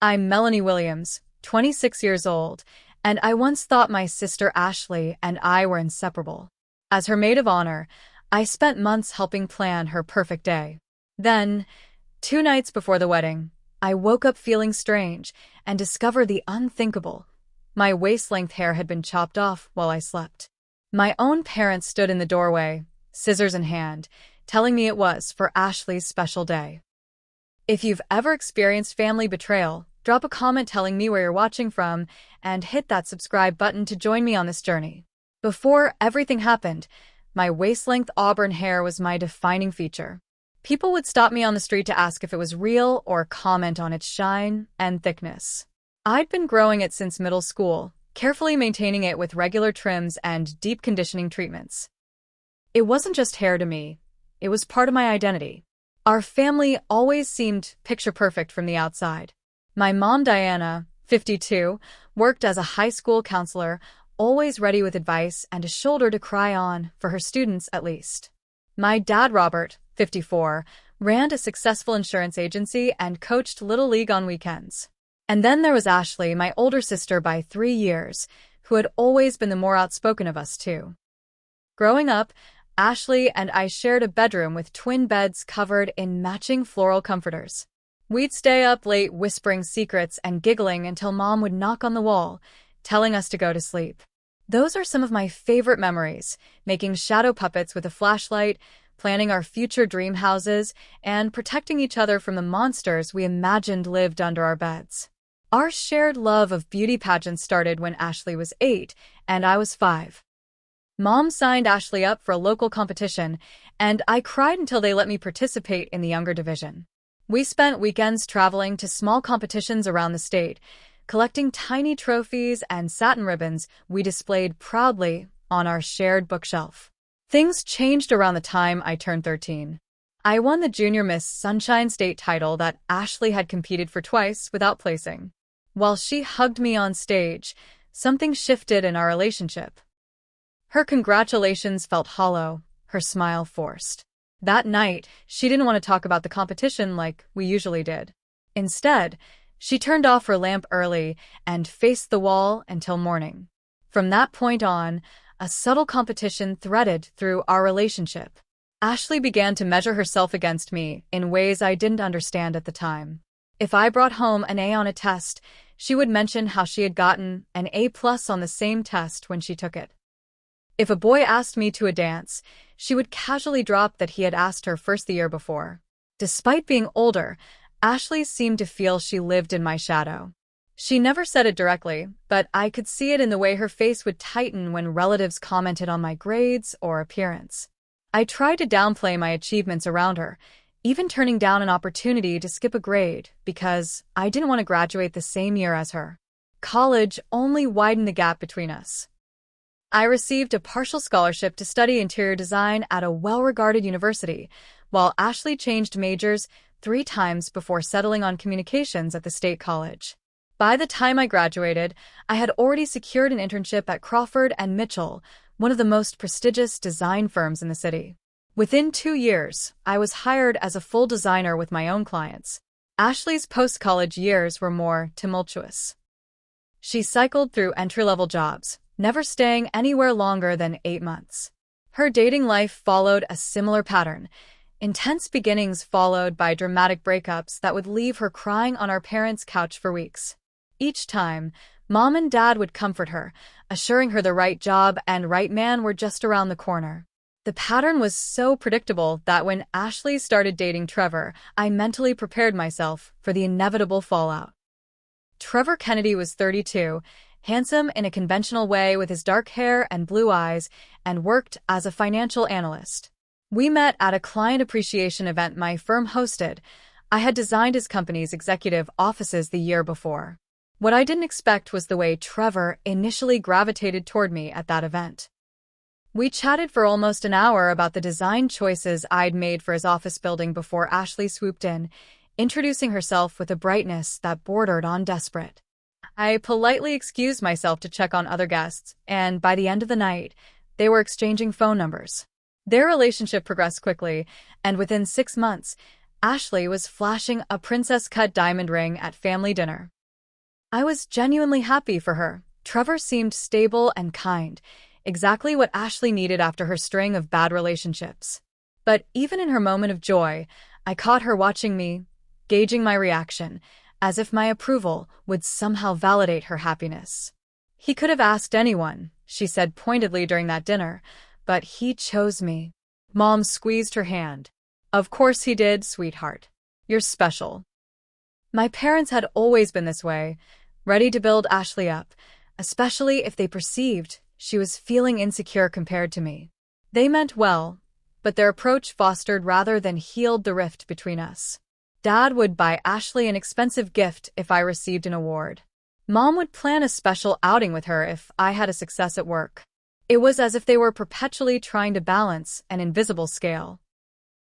I'm Melanie Williams, 26 years old, and I once thought my sister Ashley and I were inseparable. As her maid of honor, I spent months helping plan her perfect day. Then, 2 nights before the wedding, I woke up feeling strange and discovered the unthinkable. My waist-length hair had been chopped off while I slept. My own parents stood in the doorway, scissors in hand, telling me it was for Ashley's special day. If you've ever experienced family betrayal, drop a comment telling me where you're watching from and hit that subscribe button to join me on this journey. Before everything happened, my waist-length auburn hair was my defining feature. People would stop me on the street to ask if it was real or comment on its shine and thickness. I'd been growing it since middle school, carefully maintaining it with regular trims and deep conditioning treatments. It wasn't just hair to me, it was part of my identity. Our family always seemed picture-perfect from the outside. My mom, Diana, 52, worked as a high school counselor, always ready with advice and a shoulder to cry on, for her students at least. My dad, Robert, 54, ran a successful insurance agency and coached Little League on weekends. And then there was Ashley, my older sister by 3 years, who had always been the more outspoken of us two. Growing up, Ashley and I shared a bedroom with twin beds covered in matching floral comforters. We'd stay up late whispering secrets and giggling until Mom would knock on the wall, telling us to go to sleep. Those are some of my favorite memories, making shadow puppets with a flashlight, planning our future dream houses, and protecting each other from the monsters we imagined lived under our beds. Our shared love of beauty pageants started when Ashley was 8 and I was 5. Mom signed Ashley up for a local competition, and I cried until they let me participate in the younger division. We spent weekends traveling to small competitions around the state, collecting tiny trophies and satin ribbons we displayed proudly on our shared bookshelf. Things changed around the time I turned 13. I won the Junior Miss Sunshine State title that Ashley had competed for twice without placing. While she hugged me on stage, something shifted in our relationship. Her congratulations felt hollow, her smile forced. That night, she didn't want to talk about the competition like we usually did. Instead, she turned off her lamp early and faced the wall until morning. From that point on, a subtle competition threaded through our relationship. Ashley began to measure herself against me in ways I didn't understand at the time. If I brought home an A on a test, she would mention how she had gotten an A+ on the same test when she took it. If a boy asked me to a dance, she would casually drop that he had asked her first the year before. Despite being older, Ashley seemed to feel she lived in my shadow. She never said it directly, but I could see it in the way her face would tighten when relatives commented on my grades or appearance. I tried to downplay my achievements around her, even turning down an opportunity to skip a grade because I didn't want to graduate the same year as her. College only widened the gap between us. I received a partial scholarship to study interior design at a well-regarded university, while Ashley changed majors 3 times before settling on communications at the state college. By the time I graduated, I had already secured an internship at Crawford and Mitchell, one of the most prestigious design firms in the city. Within 2 years, I was hired as a full designer with my own clients. Ashley's post-college years were more tumultuous. She cycled through entry-level jobs, never staying anywhere longer than 8 months. Her dating life followed a similar pattern, intense beginnings followed by dramatic breakups that would leave her crying on our parents' couch for weeks. Each time, Mom and Dad would comfort her, assuring her the right job and right man were just around the corner. The pattern was so predictable that when Ashley started dating Trevor, I mentally prepared myself for the inevitable fallout. Trevor Kennedy was 32, handsome in a conventional way with his dark hair and blue eyes, and worked as a financial analyst. We met at a client appreciation event my firm hosted. I had designed his company's executive offices the year before. What I didn't expect was the way Trevor initially gravitated toward me at that event. We chatted for almost an hour about the design choices I'd made for his office building before Ashley swooped in, introducing herself with a brightness that bordered on desperate. I politely excused myself to check on other guests, and by the end of the night, they were exchanging phone numbers. Their relationship progressed quickly, and within 6 months, Ashley was flashing a princess-cut diamond ring at family dinner. I was genuinely happy for her. Trevor seemed stable and kind, exactly what Ashley needed after her string of bad relationships. But even in her moment of joy, I caught her watching me, gauging my reaction, as if my approval would somehow validate her happiness. He could have asked anyone, she said pointedly during that dinner, but he chose me. Mom squeezed her hand. Of course he did, sweetheart. You're special. My parents had always been this way, ready to build Ashley up, especially if they perceived she was feeling insecure compared to me. They meant well, but their approach fostered rather than healed the rift between us. Dad would buy Ashley an expensive gift if I received an award. Mom would plan a special outing with her if I had a success at work. It was as if they were perpetually trying to balance an invisible scale.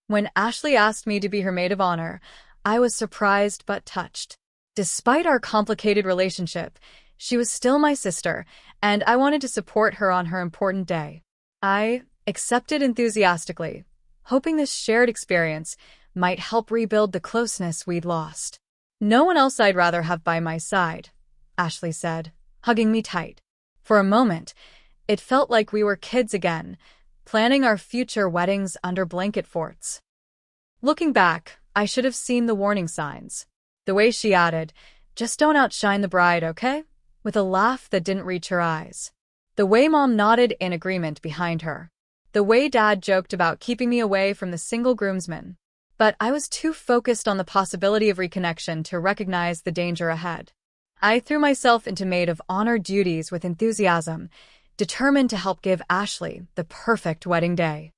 When Ashley asked me to be her maid of honor, I was surprised but touched. Despite our complicated relationship, she was still my sister, and I wanted to support her on her important day. I accepted enthusiastically, hoping this shared experience might help rebuild the closeness we'd lost. No one else I'd rather have by my side, Ashley said, hugging me tight. For a moment, it felt like we were kids again, planning our future weddings under blanket forts. Looking back, I should have seen the warning signs. The way she added, "Just don't outshine the bride, okay?" with a laugh that didn't reach her eyes. The way Mom nodded in agreement behind her. The way Dad joked about keeping me away from the single groomsmen. But I was too focused on the possibility of reconnection to recognize the danger ahead. I threw myself into maid of honor duties with enthusiasm, determined to help give Ashley the perfect wedding day.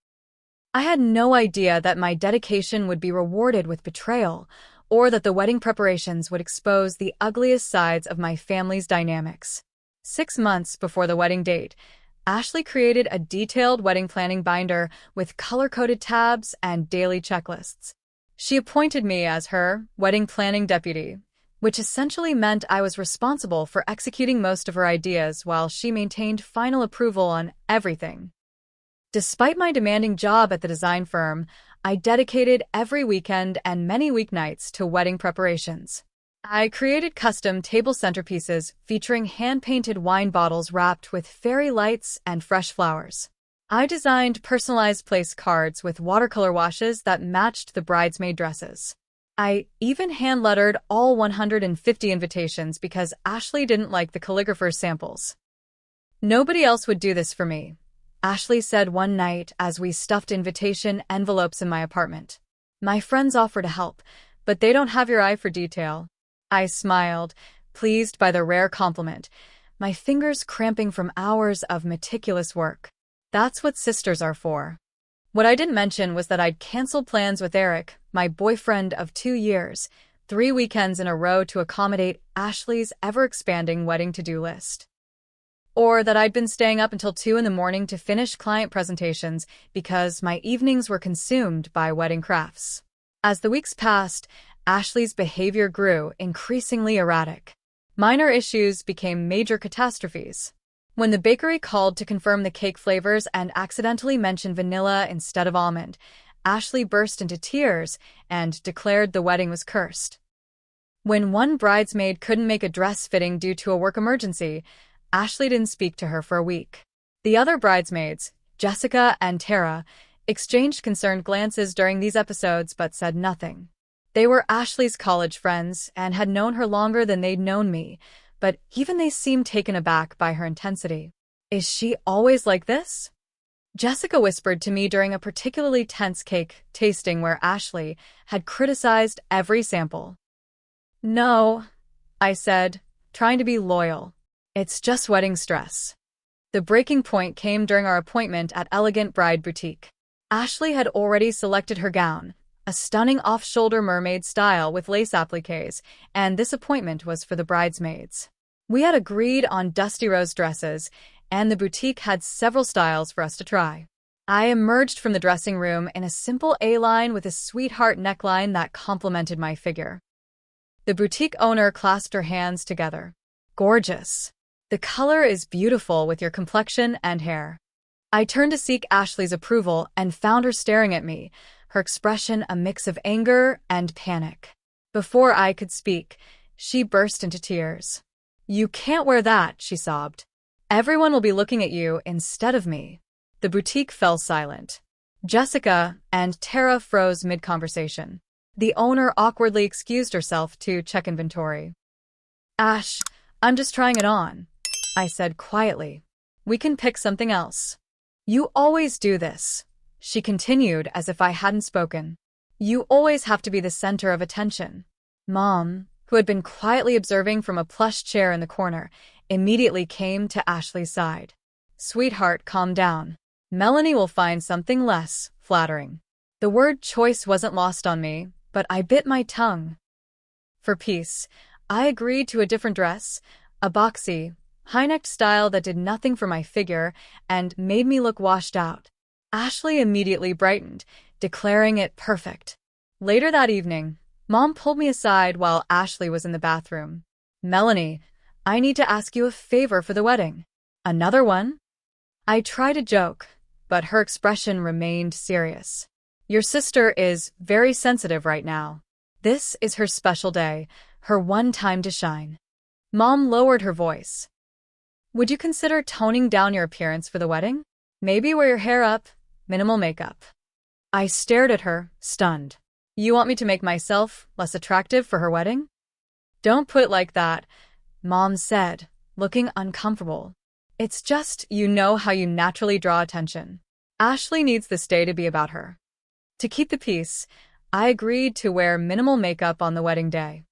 I had no idea that my dedication would be rewarded with betrayal, or that the wedding preparations would expose the ugliest sides of my family's dynamics. 6 months before the wedding date, Ashley created a detailed wedding planning binder with color-coded tabs and daily checklists. She appointed me as her wedding planning deputy, which essentially meant I was responsible for executing most of her ideas while she maintained final approval on everything. Despite my demanding job at the design firm, I dedicated every weekend and many weeknights to wedding preparations. I created custom table centerpieces featuring hand-painted wine bottles wrapped with fairy lights and fresh flowers. I designed personalized place cards with watercolor washes that matched the bridesmaid dresses. I even hand-lettered all 150 invitations because Ashley didn't like the calligrapher's samples. "Nobody else would do this for me," Ashley said one night as we stuffed invitation envelopes in my apartment. "My friends offer to help, but they don't have your eye for detail." I smiled, pleased by the rare compliment, my fingers cramping from hours of meticulous work. That's what sisters are for. What I didn't mention was that I'd canceled plans with Eric, my boyfriend of 2 years, 3 weekends in a row to accommodate Ashley's ever-expanding wedding to-do list. Or that I'd been staying up until 2 in the morning to finish client presentations because my evenings were consumed by wedding crafts. As the weeks passed, Ashley's behavior grew increasingly erratic. Minor issues became major catastrophes. When the bakery called to confirm the cake flavors and accidentally mentioned vanilla instead of almond, Ashley burst into tears and declared the wedding was cursed. When one bridesmaid couldn't make a dress fitting due to a work emergency, Ashley didn't speak to her for a week. The other bridesmaids, Jessica and Tara, exchanged concerned glances during these episodes but said nothing. They were Ashley's college friends and had known her longer than they'd known me, but even they seemed taken aback by her intensity. "Is she always like this?" Jessica whispered to me during a particularly tense cake tasting where Ashley had criticized every sample. "No," I said, trying to be loyal. "It's just wedding stress." The breaking point came during our appointment at Elegant Bride Boutique. Ashley had already selected her gown, a stunning off-shoulder mermaid style with lace appliques, and this appointment was for the bridesmaids. We had agreed on dusty rose dresses, and the boutique had several styles for us to try. I emerged from the dressing room in a simple A-line with a sweetheart neckline that complemented my figure. The boutique owner clasped her hands together. "Gorgeous. The color is beautiful with your complexion and hair." I turned to seek Ashley's approval and found her staring at me, her expression a mix of anger and panic. Before I could speak, she burst into tears. You can't wear that, she sobbed. Everyone will be looking at you instead of me. The boutique fell silent. Jessica and Tara froze mid-conversation. The owner awkwardly excused herself to check inventory. Ash, I'm just trying it on, I said quietly. We can pick something else. You always do this, she continued as if I hadn't spoken. You always have to be the center of attention. Mom, who had been quietly observing from a plush chair in the corner, immediately came to Ashley's side. Sweetheart, calm down. Melanie will find something less flattering. The word choice wasn't lost on me, but I bit my tongue. For peace, I agreed to a different dress, a boxy, high-necked style that did nothing for my figure and made me look washed out. Ashley immediately brightened, declaring it perfect. Later that evening, Mom pulled me aside while Ashley was in the bathroom. Melanie, I need to ask you a favor for the wedding. Another one? I tried to joke, but her expression remained serious. Your sister is very sensitive right now. This is her special day, her one time to shine. Mom lowered her voice. Would you consider toning down your appearance for the wedding? Maybe wear your hair up, minimal makeup. I stared at her, stunned. You want me to make myself less attractive for her wedding? Don't put it like that, Mom said, looking uncomfortable. It's just you know how you naturally draw attention. Ashley needs this day to be about her. To keep the peace, I agreed to wear minimal makeup on the wedding day.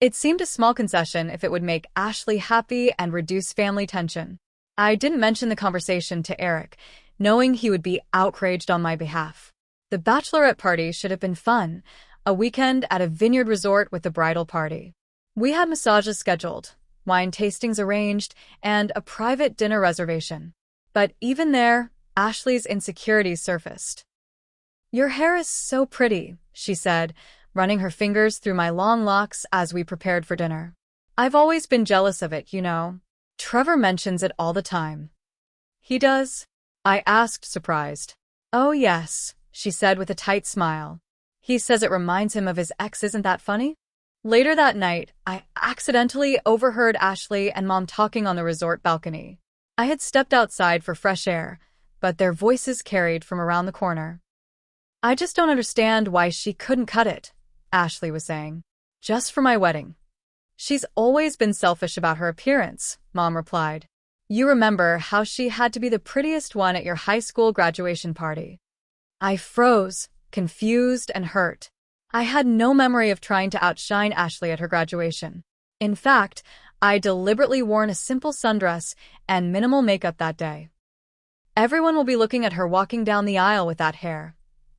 It seemed a small concession if it would make Ashley happy and reduce family tension. I didn't mention the conversation to Eric, knowing he would be outraged on my behalf. The bachelorette party should have been fun, a weekend at a vineyard resort with the bridal party. We had massages scheduled, wine tastings arranged, and a private dinner reservation. But even there, Ashley's insecurities surfaced. Your hair is so pretty, she said, running her fingers through my long locks as we prepared for dinner. I've always been jealous of it, you know. Trevor mentions it all the time. He does? I asked, surprised. Oh yes, she said with a tight smile. He says it reminds him of his ex. Isn't that funny? Later that night, I accidentally overheard Ashley and Mom talking on the resort balcony. I had stepped outside for fresh air, but their voices carried from around the corner. I just don't understand why she couldn't cut it, Ashley was saying. Just for my wedding. She's always been selfish about her appearance, Mom replied. You remember how she had to be the prettiest one at your high school graduation party. I froze, confused and hurt. I had no memory of trying to outshine Ashley at her graduation. In fact, I deliberately worn a simple sundress and minimal makeup that day. Everyone will be looking at her walking down the aisle with that hair,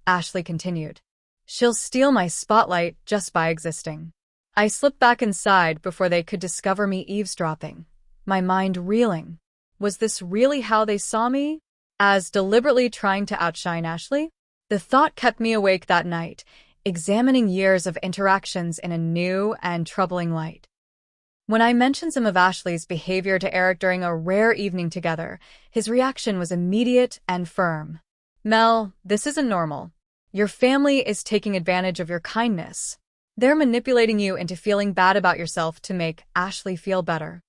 Ashley continued. She'll steal my spotlight just by existing. I slipped back inside before they could discover me eavesdropping, my mind reeling. Was this really how they saw me? As deliberately trying to outshine Ashley? The thought kept me awake that night, examining years of interactions in a new and troubling light. When I mentioned some of Ashley's behavior to Eric during a rare evening together, his reaction was immediate and firm. Mel, this isn't normal. Your family is taking advantage of your kindness. They're manipulating you into feeling bad about yourself to make Ashley feel better.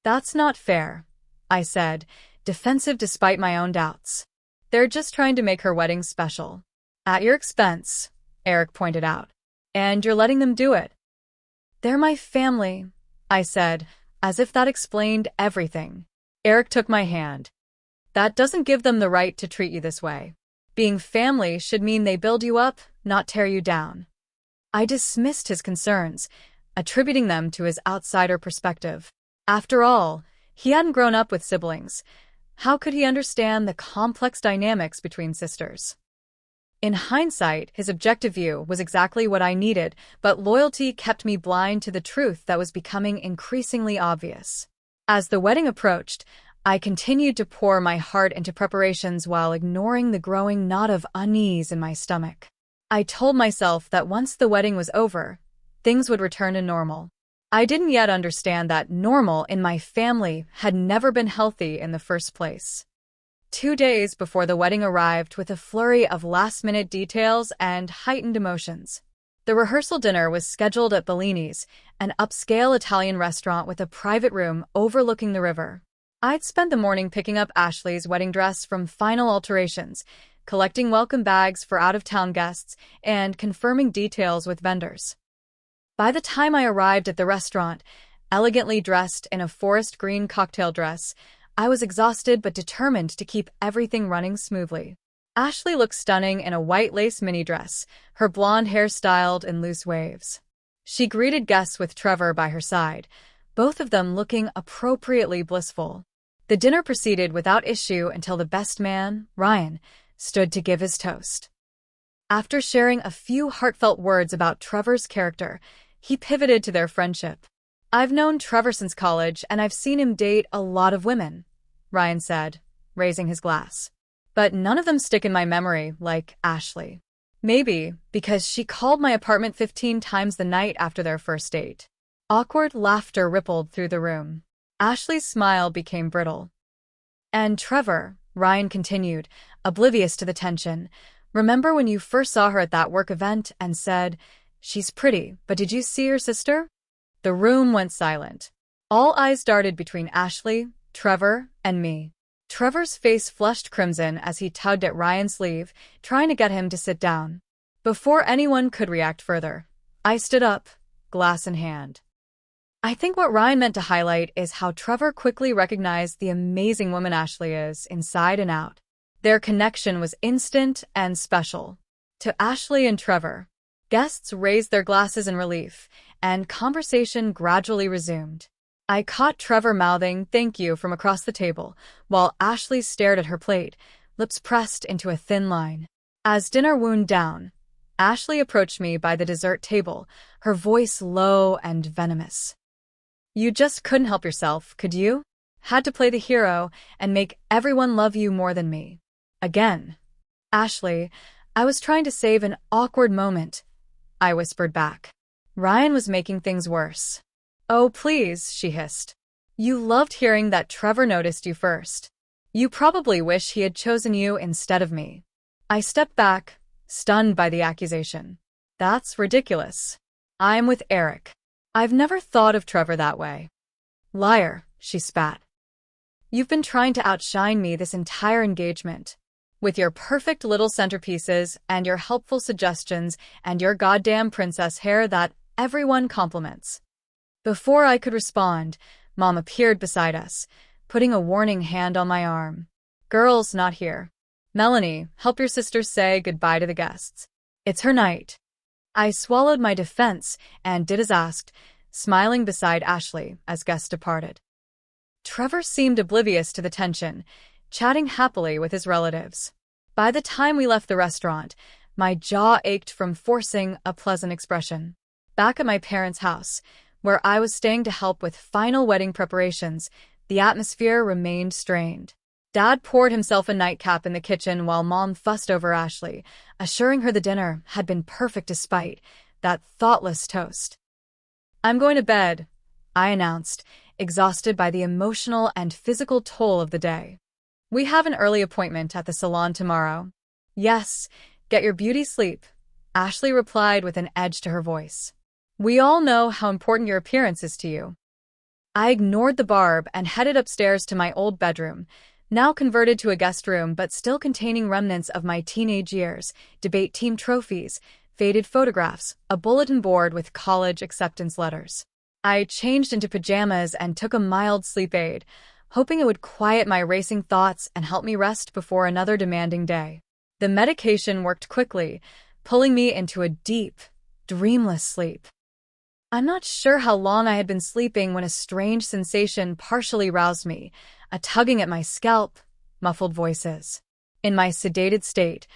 That's not fair, I said, defensive despite my own doubts. They're just trying to make her wedding special. At your expense, Eric pointed out. And you're letting them do it. They're my family, I said, as if that explained everything. Eric took my hand. That doesn't give them the right to treat you this way. Being family should mean they build you up, not tear you down. I dismissed his concerns, attributing them to his outsider perspective. After all, he hadn't grown up with siblings. How could he understand the complex dynamics between sisters? In hindsight, his objective view was exactly what I needed, but loyalty kept me blind to the truth that was becoming increasingly obvious. As the wedding approached, I continued to pour my heart into preparations while ignoring the growing knot of unease in my stomach. I told myself that once the wedding was over, things would return to normal. I didn't yet understand that normal in my family had never been healthy in the first place. 2 days before the wedding arrived with a flurry of last-minute details and heightened emotions. The rehearsal dinner was scheduled at Bellini's, an upscale Italian restaurant with a private room overlooking the river. I'd spent the morning picking up Ashley's wedding dress from Final Alterations, collecting welcome bags for out-of-town guests, and confirming details with vendors. By the time I arrived at the restaurant, elegantly dressed in a forest green cocktail dress, I was exhausted but determined to keep everything running smoothly. Ashley looked stunning in a white lace mini dress, her blonde hair styled in loose waves. She greeted guests with Trevor by her side, both of them looking appropriately blissful. The dinner proceeded without issue until the best man, Ryan, stood to give his toast. After sharing a few heartfelt words about Trevor's character, he pivoted to their friendship. "I've known Trevor since college, and I've seen him date a lot of women," Ryan said, raising his glass. "But none of them stick in my memory like Ashley. Maybe because she called my apartment 15 times the night after their first date." Awkward laughter rippled through the room. Ashley's smile became brittle. "And Trevor," Ryan continued, oblivious to the tension, "remember when you first saw her at that work event and said, 'She's pretty, but did you see her sister?'" The room went silent. All eyes darted between Ashley, Trevor, and me. Trevor's face flushed crimson as he tugged at Ryan's sleeve, trying to get him to sit down. Before anyone could react further, I stood up, glass in hand. I think what Ryan meant to highlight is how Trevor quickly recognized the amazing woman Ashley is, inside and out. Their connection was instant and special. To Ashley and Trevor, guests raised their glasses in relief, and conversation gradually resumed. I caught Trevor mouthing "thank you" from across the table, while Ashley stared at her plate, lips pressed into a thin line. As dinner wound down, Ashley approached me by the dessert table, her voice low and venomous. "You just couldn't help yourself, could you? Had to play the hero and make everyone love you more than me." "Again." "Ashley, I was trying to save an awkward moment," I whispered back. Ryan was making things worse. "Oh, please," she hissed. "You loved hearing that Trevor noticed you first. You probably wish he had chosen you instead of me." I stepped back, stunned by the accusation. "That's ridiculous. I'm with Eric. I've never thought of Trevor that way." "Liar," she spat. "You've been trying to outshine me this entire engagement. With your perfect little centerpieces and your helpful suggestions and your goddamn princess hair that everyone compliments." Before I could respond, Mom appeared beside us, putting a warning hand on my arm. "Girls, not here. Melanie, help your sister say goodbye to the guests. It's her night." I swallowed my defense and did as asked, smiling beside Ashley as guests departed. Trevor seemed oblivious to the tension, chatting happily with his relatives. By the time we left the restaurant, my jaw ached from forcing a pleasant expression. Back at my parents' house, where I was staying to help with final wedding preparations, the atmosphere remained strained. Dad poured himself a nightcap in the kitchen while Mom fussed over Ashley, assuring her the dinner had been perfect despite that thoughtless toast. "I'm going to bed," I announced, exhausted by the emotional and physical toll of the day. "We have an early appointment at the salon tomorrow." "Yes, get your beauty sleep," Ashley replied with an edge to her voice. "We all know how important your appearance is to you." I ignored the barb and headed upstairs to my old bedroom, now converted to a guest room but still containing remnants of my teenage years, debate team trophies, faded photographs, a bulletin board with college acceptance letters. I changed into pajamas and took a mild sleep aid, hoping it would quiet my racing thoughts and help me rest before another demanding day. The medication worked quickly, pulling me into a deep, dreamless sleep. I'm not sure how long I had been sleeping when a strange sensation partially roused me, a tugging at my scalp, muffled voices. In my sedated state,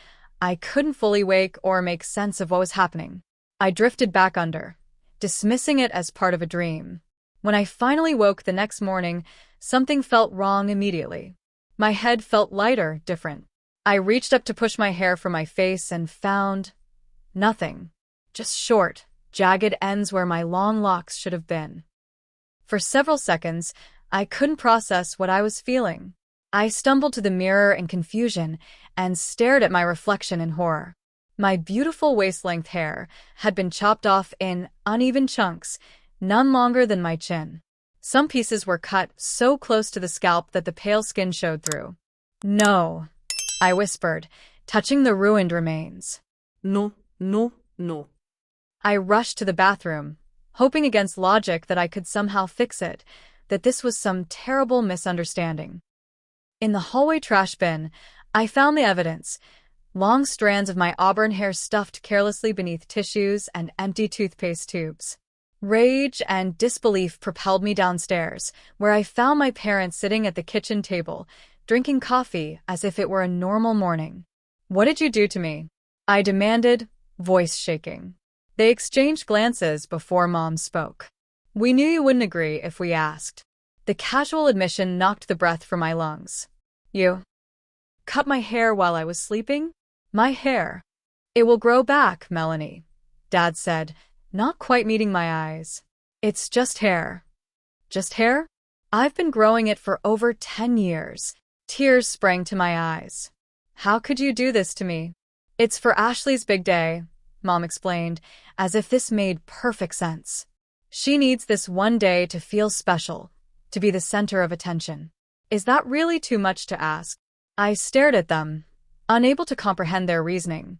I couldn't fully wake or make sense of what was happening. I drifted back under, dismissing it as part of a dream. When I finally woke the next morning, something felt wrong immediately. My head felt lighter, different. I reached up to push my hair from my face and found nothing, just short, jagged ends where my long locks should have been. For several seconds, I couldn't process what I was feeling. I stumbled to the mirror in confusion and stared at my reflection in horror. My beautiful waist-length hair had been chopped off in uneven chunks, none longer than my chin. Some pieces were cut so close to the scalp that the pale skin showed through. "No," I whispered, touching the ruined remains. No, no, no. I rushed to the bathroom, hoping against logic that I could somehow fix it, that this was some terrible misunderstanding. In the hallway trash bin, I found the evidence: long strands of my auburn hair stuffed carelessly beneath tissues and empty toothpaste tubes. Rage and disbelief propelled me downstairs, where I found my parents sitting at the kitchen table, drinking coffee as if it were a normal morning. "What did you do to me?" I demanded, voice shaking. They exchanged glances before Mom spoke. "We knew you wouldn't agree if we asked." The casual admission knocked the breath from my lungs. "You cut my hair while I was sleeping?" "My hair. It will grow back, Melanie," Dad said, not quite meeting my eyes. "It's just hair." "Just hair? I've been growing it for over 10 years. Tears sprang to my eyes. "How could you do this to me?" "It's for Ashley's big day," Mom explained, as if this made perfect sense. "She needs this one day to feel special, to be the center of attention." Is that really too much to ask? I stared at them, unable to comprehend their reasoning.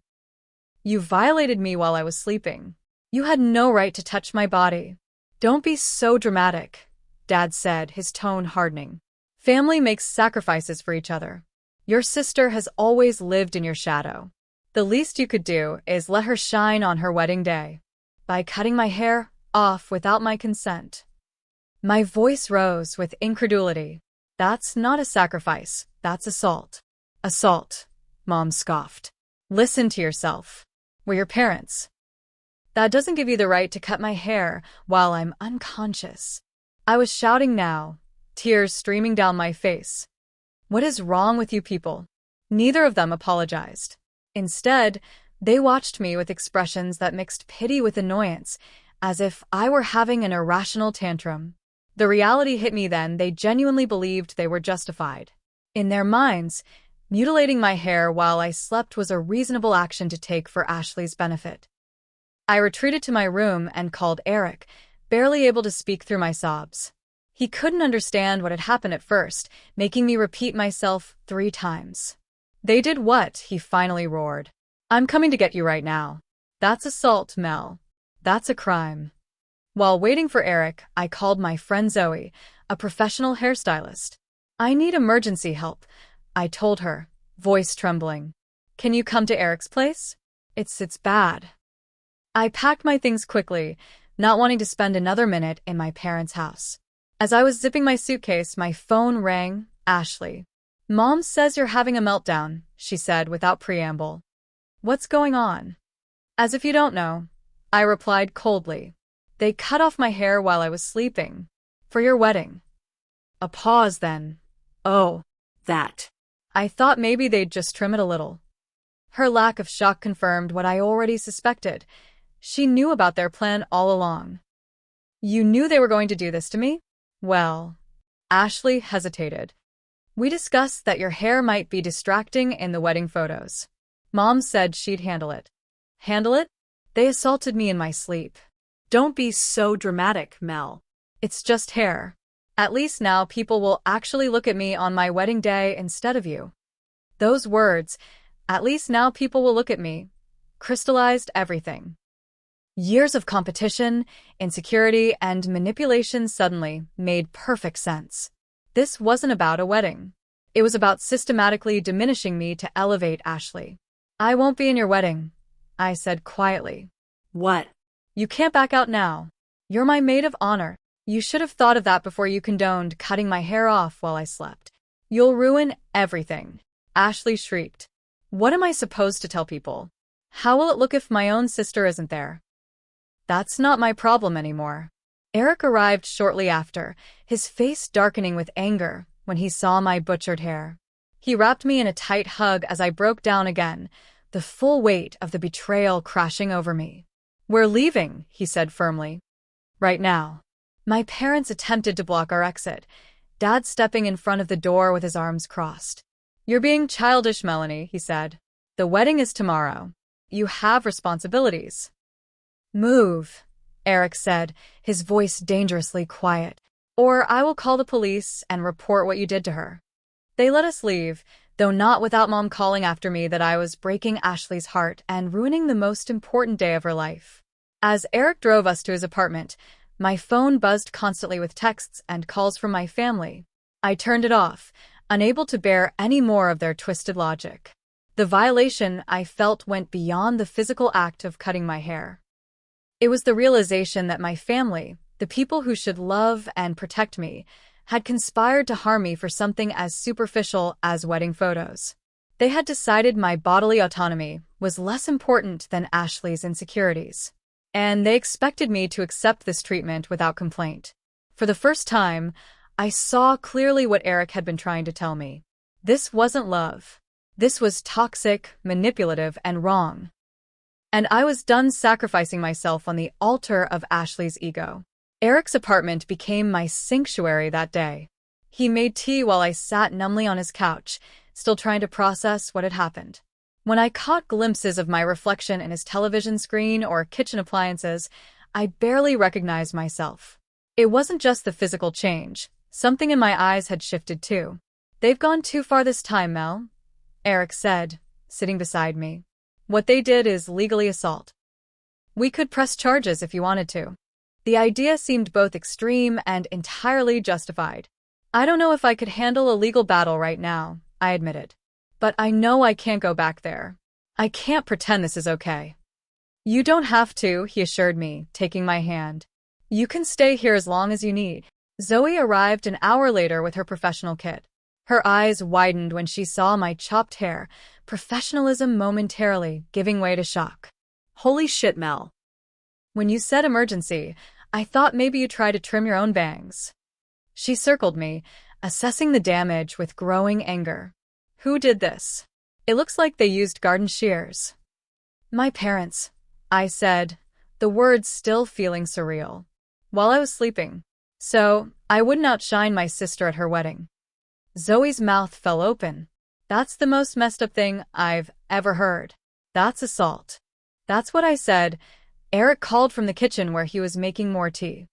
"You violated me while I was sleeping. You had no right to touch my body." "Don't be so dramatic," Dad said, his tone hardening. "Family makes sacrifices for each other. Your sister has always lived in your shadow. The least you could do is let her shine on her wedding day. By cutting my hair off without my consent." My voice rose with incredulity. "That's not a sacrifice, that's assault." "Assault," Mom scoffed. "Listen to yourself. We're your parents. That doesn't give you the right to cut my hair while I'm unconscious." I was shouting now, tears streaming down my face. "What is wrong with you people?" Neither of them apologized. Instead, they watched me with expressions that mixed pity with annoyance, as if I were having an irrational tantrum. The reality hit me then: they genuinely believed they were justified. In their minds, mutilating my hair while I slept was a reasonable action to take for Ashley's benefit. I retreated to my room and called Eric, barely able to speak through my sobs. He couldn't understand what had happened at first, making me repeat myself 3 times. "They did what?" he finally roared. "I'm coming to get you right now." "That's assault, Mel. That's a crime." While waiting for Eric, I called my friend Zoe, a professional hairstylist. "I need emergency help," I told her, voice trembling. "Can you come to Eric's place? It's bad." I packed my things quickly, not wanting to spend another minute in my parents' house. As I was zipping my suitcase, my phone rang. "Ashley. Mom says you're having a meltdown," she said without preamble. "What's going on?" "As if you don't know," I replied coldly. "They cut off my hair while I was sleeping. For your wedding." A pause then. "Oh, That. I thought maybe they'd just trim it a little." Her lack of shock confirmed what I already suspected. She knew about their plan all along. "You knew they were going to do this to me?" "Well," Ashley hesitated. "We discussed that your hair might be distracting in the wedding photos. Mom said she'd handle it." "Handle it?" "They assaulted me in my sleep." Don't be so dramatic, Mel. "It's just hair. At least now people will actually look at me on my wedding day instead of you." Those words, "at least now people will look at me," crystallized everything. Years of competition, insecurity, and manipulation suddenly made perfect sense. This wasn't about a wedding. It was about systematically diminishing me to elevate Ashley. "I won't be in your wedding," I said quietly. What? "You can't back out now. You're my maid of honor. You should have thought of that before you condoned cutting my hair off while I slept." "You'll ruin everything," Ashley shrieked. "What am I supposed to tell people? How will it look if my own sister isn't there?" "That's not my problem anymore." Eric arrived shortly after, his face darkening with anger when he saw my butchered hair. He wrapped me in a tight hug as I broke down again, the full weight of the betrayal crashing over me. "We're leaving," he said firmly. "Right now." My parents attempted to block our exit, Dad stepping in front of the door with his arms crossed. "You're being childish, Melanie," he said. "The wedding is tomorrow. you have responsibilities. Move, Eric said, his voice dangerously quiet. Or I will call the police and report what you did to her. They let us leave, though not without Mom calling after me that I was breaking Ashley's heart and ruining the most important day of her life. As Eric drove us to his apartment, my phone buzzed constantly with texts and calls from my family. I turned it off, unable to bear any more of their twisted logic. The violation I felt went beyond the physical act of cutting my hair. It was the realization that my family, the people who should love and protect me, had conspired to harm me for something as superficial as wedding photos. They had decided my bodily autonomy was less important than Ashley's insecurities, and they expected me to accept this treatment without complaint. For the first time, I saw clearly what Eric had been trying to tell me. This wasn't love. This was toxic, manipulative, and wrong. And I was done sacrificing myself on the altar of Ashley's ego. Eric's apartment became my sanctuary that day. He made tea while I sat numbly on his couch, still trying to process what had happened. When I caught glimpses of my reflection in his television screen or kitchen appliances, I barely recognized myself. It wasn't just the physical change. Something in my eyes had shifted too. They've gone too far this time, Mel, Eric said, sitting beside me. What they did is legally assault. We could press charges if you wanted to. The idea seemed both extreme and entirely justified. I don't know if I could handle a legal battle right now, I admitted. But I know I can't go back there. I can't pretend this is okay. You don't have to, he assured me, taking my hand. You can stay here as long as you need. Zoe arrived an hour later with her professional kit. Her eyes widened when she saw my chopped hair, professionalism momentarily giving way to shock. Holy shit, Mel. When you said emergency, I thought maybe you tried to trim your own bangs. She circled me, assessing the damage with growing anger. Who did this? It looks like they used garden shears. My parents, I said, the words still feeling surreal. While I was sleeping. So, I wouldn't outshine my sister at her wedding. Zoe's mouth fell open. That's the most messed up thing I've ever heard. That's assault. That's what I said. Eric called from the kitchen where he was making more tea.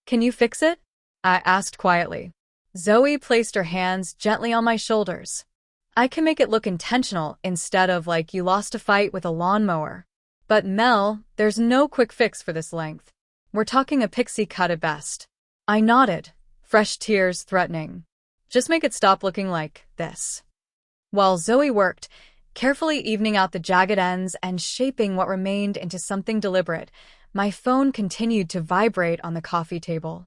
Can you fix it? I asked quietly. Zoe placed her hands gently on my shoulders. I can make it look intentional instead of like you lost a fight with a lawnmower. But Mel, there's no quick fix for this length. We're talking a pixie cut at best. I nodded, fresh tears threatening. Just make it stop looking like this. While Zoe worked, carefully evening out the jagged ends and shaping what remained into something deliberate, my phone continued to vibrate on the coffee table.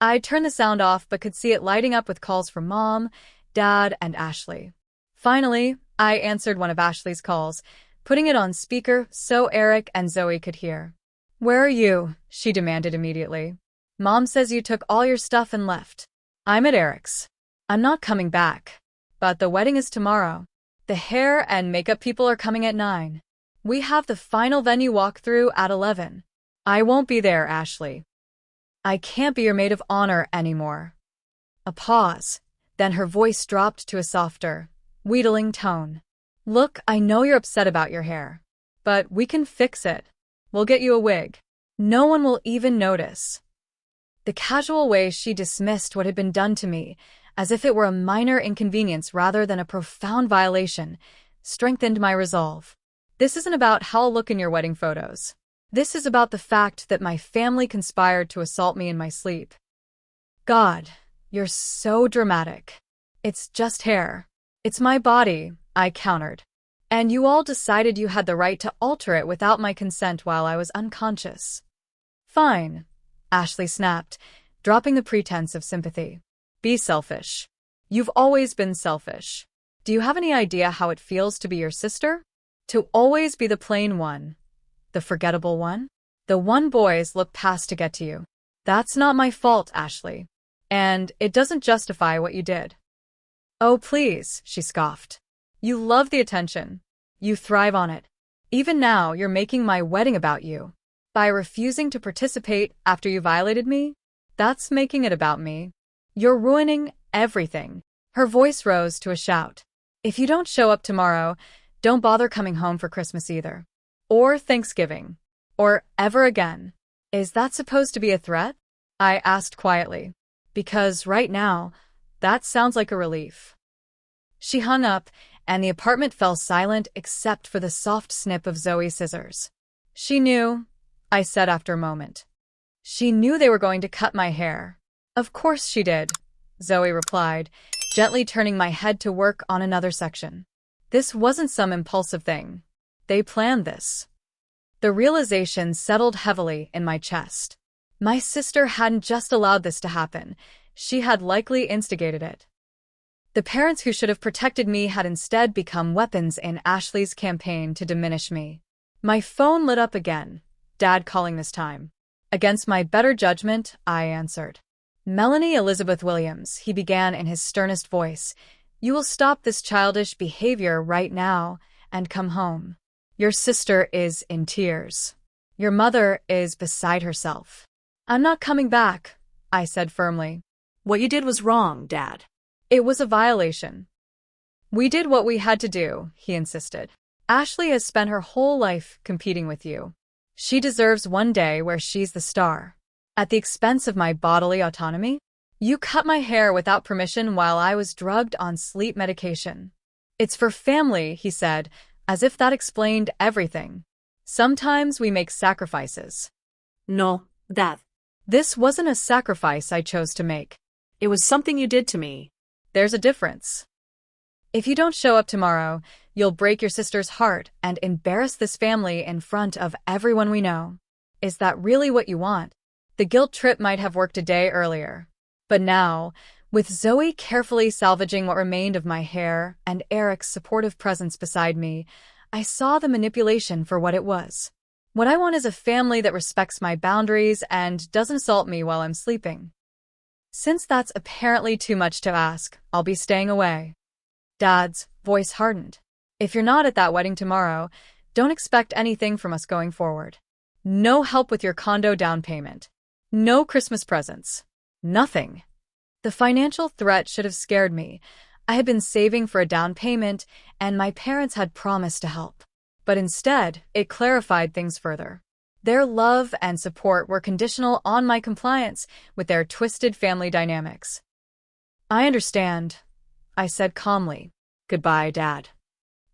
I turned the sound off but could see it lighting up with calls from Mom, Dad, and Ashley. Finally, I answered one of Ashley's calls, putting it on speaker so Eric and Zoe could hear. Where are you? She demanded immediately. Mom says you took all your stuff and left. I'm at Eric's. I'm not coming back. But the wedding is tomorrow. The hair and makeup people are coming at 9. We have the final venue walkthrough at 11. I won't be there, Ashley. I can't be your maid of honor anymore. A pause. Then her voice dropped to a softer, wheedling tone. Look, I know you're upset about your hair. But we can fix it. We'll get you a wig. No one will even notice. The casual way she dismissed what had been done to me, as if it were a minor inconvenience rather than a profound violation, strengthened my resolve. This isn't about how I'll look in your wedding photos. This is about the fact that my family conspired to assault me in my sleep. God, you're so dramatic. It's just hair. It's my body, I countered. And you all decided you had the right to alter it without my consent while I was unconscious. Fine, Ashley snapped, dropping the pretense of sympathy. Be selfish. You've always been selfish. Do you have any idea how it feels to be your sister? To always be the plain one. The forgettable one? The one boys look past to get to you. That's not my fault, Ashley. And it doesn't justify what you did. Oh, please, she scoffed. You love the attention. You thrive on it. Even now, you're making my wedding about you. By refusing to participate after you violated me, that's making it about me. You're ruining everything. Her voice rose to a shout. If you don't show up tomorrow, Don't bother coming home for Christmas either. Or Thanksgiving. Or ever again. Is that supposed to be a threat? I asked quietly. Because right now, that sounds like a relief. She hung up, and the apartment fell silent except for the soft snip of Zoe's scissors. She knew, I said after a moment. She knew they were going to cut my hair. Of course she did, Zoe replied, gently turning my head to work on another section. This wasn't some impulsive thing. They planned this. The realization settled heavily in my chest. My sister hadn't just allowed this to happen. She had likely instigated it. The parents who should have protected me had instead become weapons in Ashley's campaign to diminish me. My phone lit up again, Dad calling this time. Against my better judgment, I answered. Melanie Elizabeth Williams, he began in his sternest voice. You will stop this childish behavior right now and come home. Your sister is in tears. Your mother is beside herself. I'm not coming back, I said firmly. What you did was wrong, Dad. It was a violation. We did what we had to do, he insisted. Ashley has spent her whole life competing with you. She deserves one day where she's the star. At the expense of my bodily autonomy? You cut my hair without permission while I was drugged on sleep medication. It's for family, he said, as if that explained everything. Sometimes we make sacrifices. No, that. This wasn't a sacrifice I chose to make. It was something you did to me. There's a difference. If you don't show up tomorrow, you'll break your sister's heart and embarrass this family in front of everyone we know. Is that really what you want? The guilt trip might have worked a day earlier. But now, with Zoe carefully salvaging what remained of my hair and Eric's supportive presence beside me, I saw the manipulation for what it was. What I want is a family that respects my boundaries and doesn't assault me while I'm sleeping. Since that's apparently too much to ask, I'll be staying away. Dad's voice hardened. If you're not at that wedding tomorrow, don't expect anything from us going forward. No help with your condo down payment. No Christmas presents. Nothing. The financial threat should have scared me. I had been saving for a down payment, and my parents had promised to help. But instead, it clarified things further. Their love and support were conditional on my compliance with their twisted family dynamics. I understand, I said calmly. Goodbye, Dad.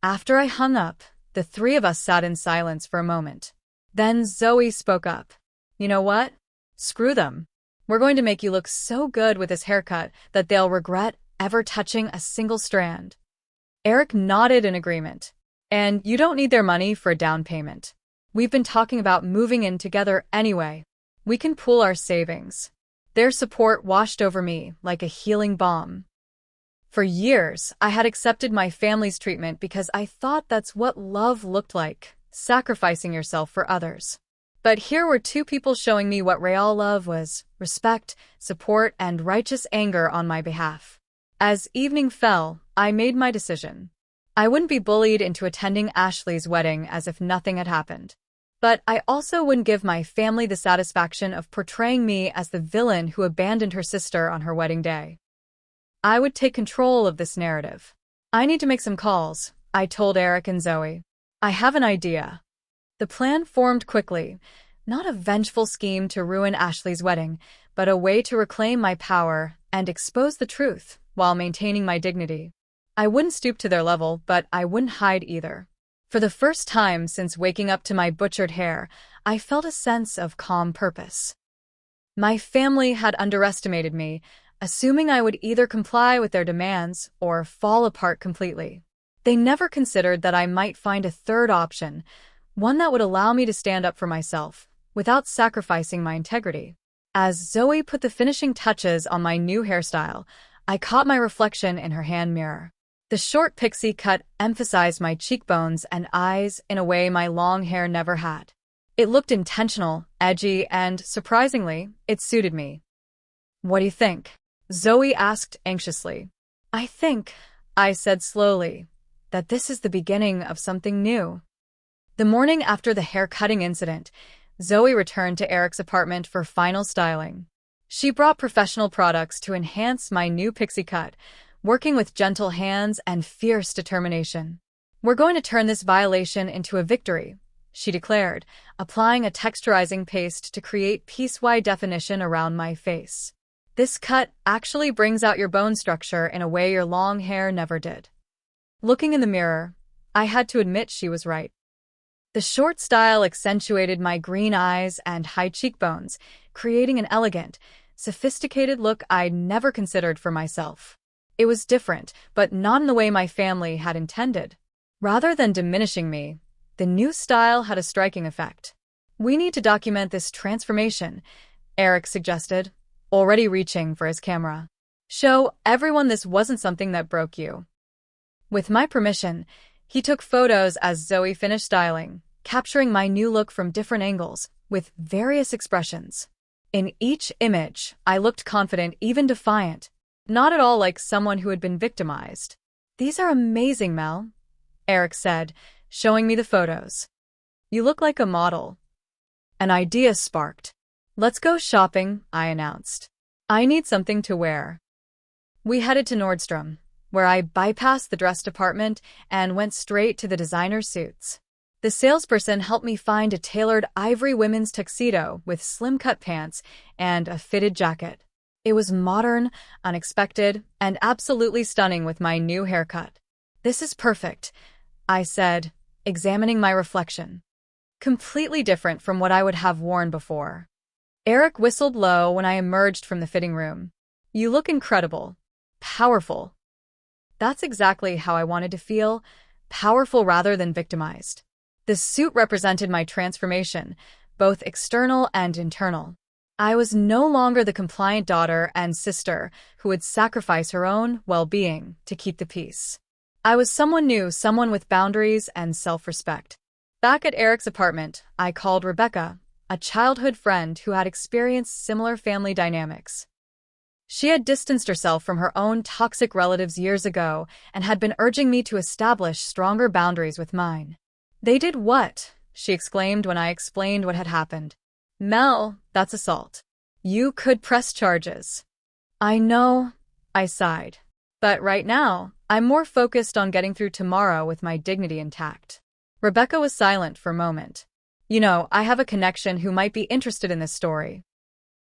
After I hung up, the three of us sat in silence for a moment. Then Zoe spoke up. You know what? Screw them. We're going to make you look so good with this haircut that they'll regret ever touching a single strand. Eric nodded in agreement. And you don't need their money for a down payment. We've been talking about moving in together anyway. We can pool our savings. Their support washed over me like a healing balm. For years, I had accepted my family's treatment because I thought that's what love looked like, sacrificing yourself for others. But here were two people showing me what real love was: respect, support, and righteous anger on my behalf. As evening fell, I made my decision. I wouldn't be bullied into attending Ashley's wedding as if nothing had happened. But I also wouldn't give my family the satisfaction of portraying me as the villain who abandoned her sister on her wedding day. I would take control of this narrative. I need to make some calls, I told Eric and Zoe. I have an idea. The plan formed quickly, not a vengeful scheme to ruin Ashley's wedding, but a way to reclaim my power and expose the truth while maintaining my dignity. I wouldn't stoop to their level, but I wouldn't hide either. For the first time since waking up to my butchered hair, I felt a sense of calm purpose. My family had underestimated me, assuming I would either comply with their demands or fall apart completely. They never considered that I might find a third option, one that would allow me to stand up for myself, without sacrificing my integrity. As Zoe put the finishing touches on my new hairstyle, I caught my reflection in her hand mirror. The short pixie cut emphasized my cheekbones and eyes in a way my long hair never had. It looked intentional, edgy, and, surprisingly, it suited me. What do you think? Zoe asked anxiously. I think, I said slowly, that this is the beginning of something new. The morning after the hair-cutting incident, Zoe returned to Eric's apartment for final styling. She brought professional products to enhance my new pixie cut, working with gentle hands and fierce determination. "We're going to turn this violation into a victory," she declared, applying a texturizing paste to create piece-wide definition around my face. "This cut actually brings out your bone structure in a way your long hair never did." Looking in the mirror, I had to admit she was right. The short style accentuated my green eyes and high cheekbones, creating an elegant, sophisticated look I'd never considered for myself. It was different, but not in the way my family had intended. Rather than diminishing me, the new style had a striking effect. "We need to document this transformation," Eric suggested, already reaching for his camera. "Show everyone this wasn't something that broke you." With my permission, he took photos as Zoe finished styling, capturing my new look from different angles, with various expressions. In each image, I looked confident, even defiant, not at all like someone who had been victimized. "These are amazing, Mel," Eric said, showing me the photos. "You look like a model." An idea sparked. "Let's go shopping," I announced. "I need something to wear." We headed to Nordstrom, where I bypassed the dress department and went straight to the designer suits. The salesperson helped me find a tailored ivory women's tuxedo with slim-cut pants and a fitted jacket. It was modern, unexpected, and absolutely stunning with my new haircut. "This is perfect," I said, examining my reflection. Completely different from what I would have worn before. Eric whistled low when I emerged from the fitting room. "You look incredible. Powerful." That's exactly how I wanted to feel, powerful rather than victimized. The suit represented my transformation, both external and internal. I was no longer the compliant daughter and sister who would sacrifice her own well-being to keep the peace. I was someone new, someone with boundaries and self-respect. Back at Eric's apartment, I called Rebecca, a childhood friend who had experienced similar family dynamics. She had distanced herself from her own toxic relatives years ago and had been urging me to establish stronger boundaries with mine. "They did what?" she exclaimed when I explained what had happened. "Mel, that's assault. You could press charges." "I know," I sighed. "But right now, I'm more focused on getting through tomorrow with my dignity intact." Rebecca was silent for a moment. "You know, I have a connection who might be interested in this story.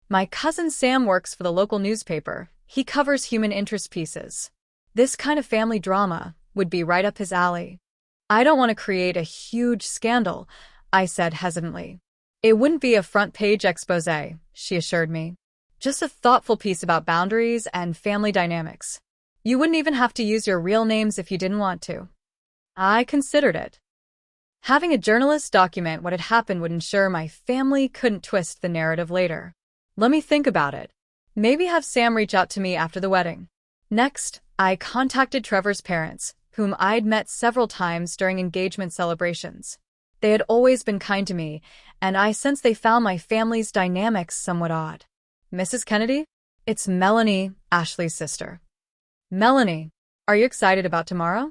My cousin Sam works for the local newspaper. He covers human interest pieces. This kind of family drama would be right up his alley." "I don't want to create a huge scandal," I said hesitantly. "It wouldn't be a front-page exposé," she assured me. "Just a thoughtful piece about boundaries and family dynamics. You wouldn't even have to use your real names if you didn't want to." I considered it. Having a journalist document what had happened would ensure my family couldn't twist the narrative later. "Let me think about it. Maybe have Sam reach out to me after the wedding." Next, I contacted Trevor's parents, whom I'd met several times during engagement celebrations. They had always been kind to me, and I sensed they found my family's dynamics somewhat odd. "Mrs. Kennedy? It's Melanie, Ashley's sister." "Melanie, are you excited about tomorrow?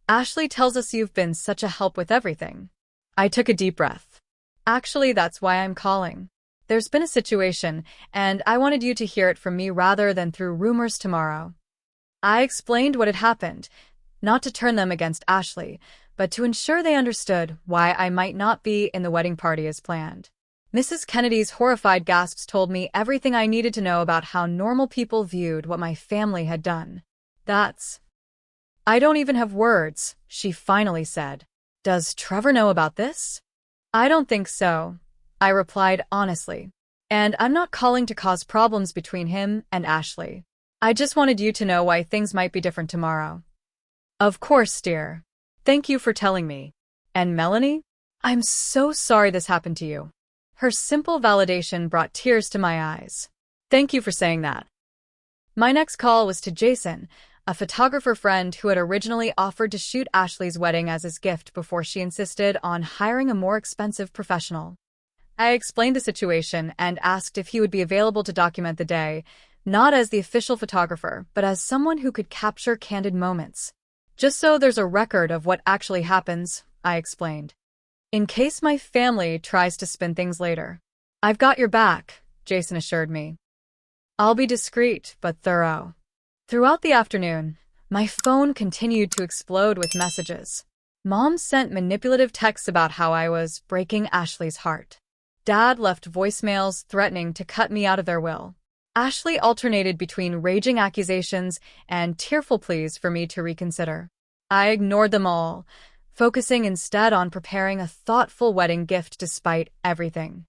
Ashley tells us you've been such a help with everything." I took a deep breath. "Actually, that's why I'm calling. There's been a situation, and I wanted you to hear it from me rather than through rumors tomorrow." I explained what had happened, not to turn them against Ashley, but to ensure they understood why I might not be in the wedding party as planned. Mrs. Kennedy's horrified gasps told me everything I needed to know about how normal people viewed what my family had done. I don't even have words," she finally said. "Does Trevor know about this?" "I don't think so," I replied honestly. "And I'm not calling to cause problems between him and Ashley. I just wanted you to know why things might be different tomorrow." "Of course, dear. Thank you for telling me. And Melanie? I'm so sorry this happened to you." Her simple validation brought tears to my eyes. "Thank you for saying that." My next call was to Jason, a photographer friend who had originally offered to shoot Ashley's wedding as his gift before she insisted on hiring a more expensive professional. I explained the situation and asked if he would be available to document the day, not as the official photographer, but as someone who could capture candid moments. "Just so there's a record of what actually happens," I explained. "In case my family tries to spin things later." "I've got your back," Jason assured me. "I'll be discreet but thorough." Throughout the afternoon, My phone continued to explode with messages. Mom sent manipulative texts about how I was breaking Ashley's heart. Dad left voicemails threatening to cut me out of their will. Ashley alternated between raging accusations and tearful pleas for me to reconsider. I ignored them all, focusing instead on preparing a thoughtful wedding gift despite everything.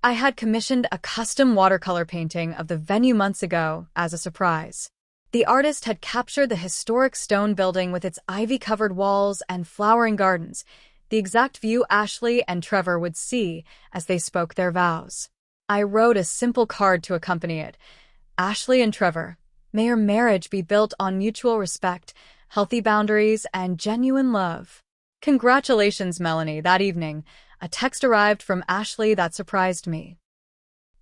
I had commissioned a custom watercolor painting of the venue months ago as a surprise. The artist had captured the historic stone building with its ivy-covered walls and flowering gardens, the exact view Ashley and Trevor would see as they spoke their vows. I wrote a simple card to accompany it. Ashley and Trevor, may your marriage be built on mutual respect, healthy boundaries, and genuine love. Congratulations, Melanie. That evening, a text arrived from Ashley that surprised me.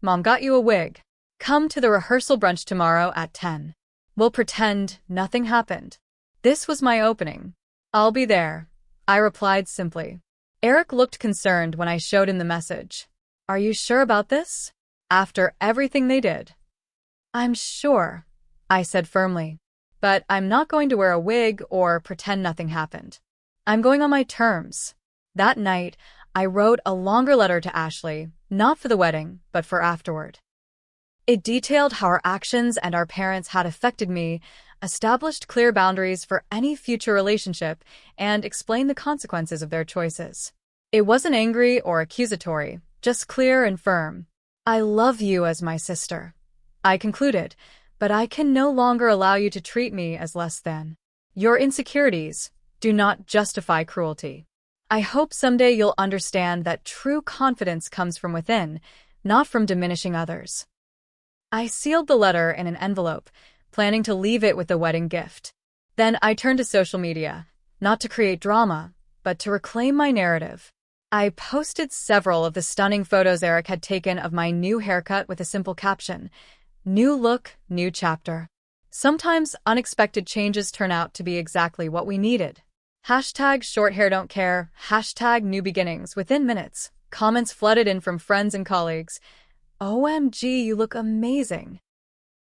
Mom got you a wig. Come to the rehearsal brunch tomorrow at 10. We'll pretend nothing happened. This was my opening. I'll be there, I replied simply. Eric looked concerned when I showed him the message. Are you sure about this? After everything they did? I'm sure, I said firmly. But I'm not going to wear a wig or pretend nothing happened. I'm going on my terms. That night, I wrote a longer letter to Ashley, not for the wedding, but for afterward. It detailed how our actions and our parents had affected me, established clear boundaries for any future relationship, and explained the consequences of their choices. It wasn't angry or accusatory, just clear and firm. I love you as my sister, I concluded, but I can no longer allow you to treat me as less than. Your insecurities do not justify cruelty. I hope someday you'll understand that true confidence comes from within, not from diminishing others. I sealed the letter in an envelope, planning to leave it with the wedding gift. Then I turned to social media, not to create drama, but to reclaim my narrative. I posted several of the stunning photos Eric had taken of my new haircut with a simple caption, "New look, new chapter." Sometimes unexpected changes turn out to be exactly what we needed. Hashtag short hair don't care, hashtag new beginnings. Within minutes, comments flooded in from friends and colleagues. OMG, you look amazing.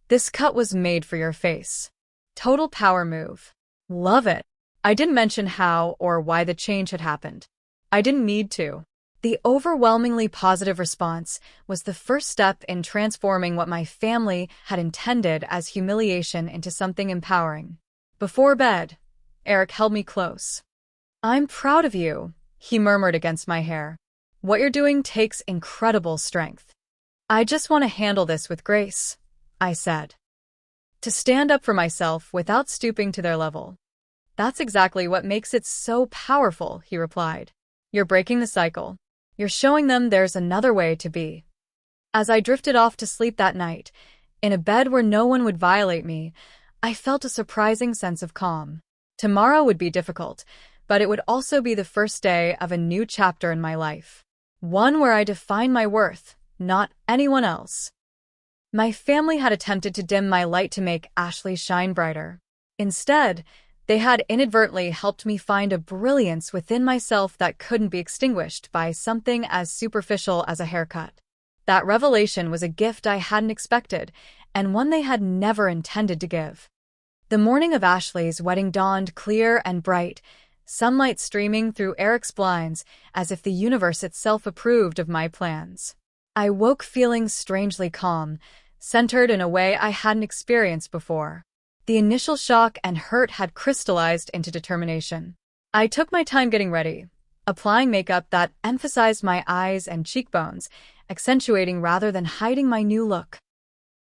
This cut was made for your face. Total power move. Love it. I didn't mention how or why the change had happened. I didn't need to. The overwhelmingly positive response was the first step in transforming what my family had intended as humiliation into something empowering. Before bed, Eric held me close. I'm proud of you, he murmured against my hair. What you're doing takes incredible strength. I just want to handle this with grace, I said. To stand up for myself without stooping to their level. That's exactly what makes it so powerful, he replied. You're breaking the cycle. You're showing them there's another way to be. As I drifted off to sleep that night, in a bed where no one would violate me, I felt a surprising sense of calm. Tomorrow would be difficult, but it would also be the first day of a new chapter in my life. One where I define my worth, not anyone else. My family had attempted to dim my light to make Ashley shine brighter. Instead, they had inadvertently helped me find a brilliance within myself that couldn't be extinguished by something as superficial as a haircut. That revelation was a gift I hadn't expected, and one they had never intended to give. The morning of Ashley's wedding dawned clear and bright, sunlight streaming through Eric's blinds as if the universe itself approved of my plans. I woke feeling strangely calm, centered in a way I hadn't experienced before. The initial shock and hurt had crystallized into determination. I took my time getting ready, applying makeup that emphasized my eyes and cheekbones, accentuating rather than hiding my new look.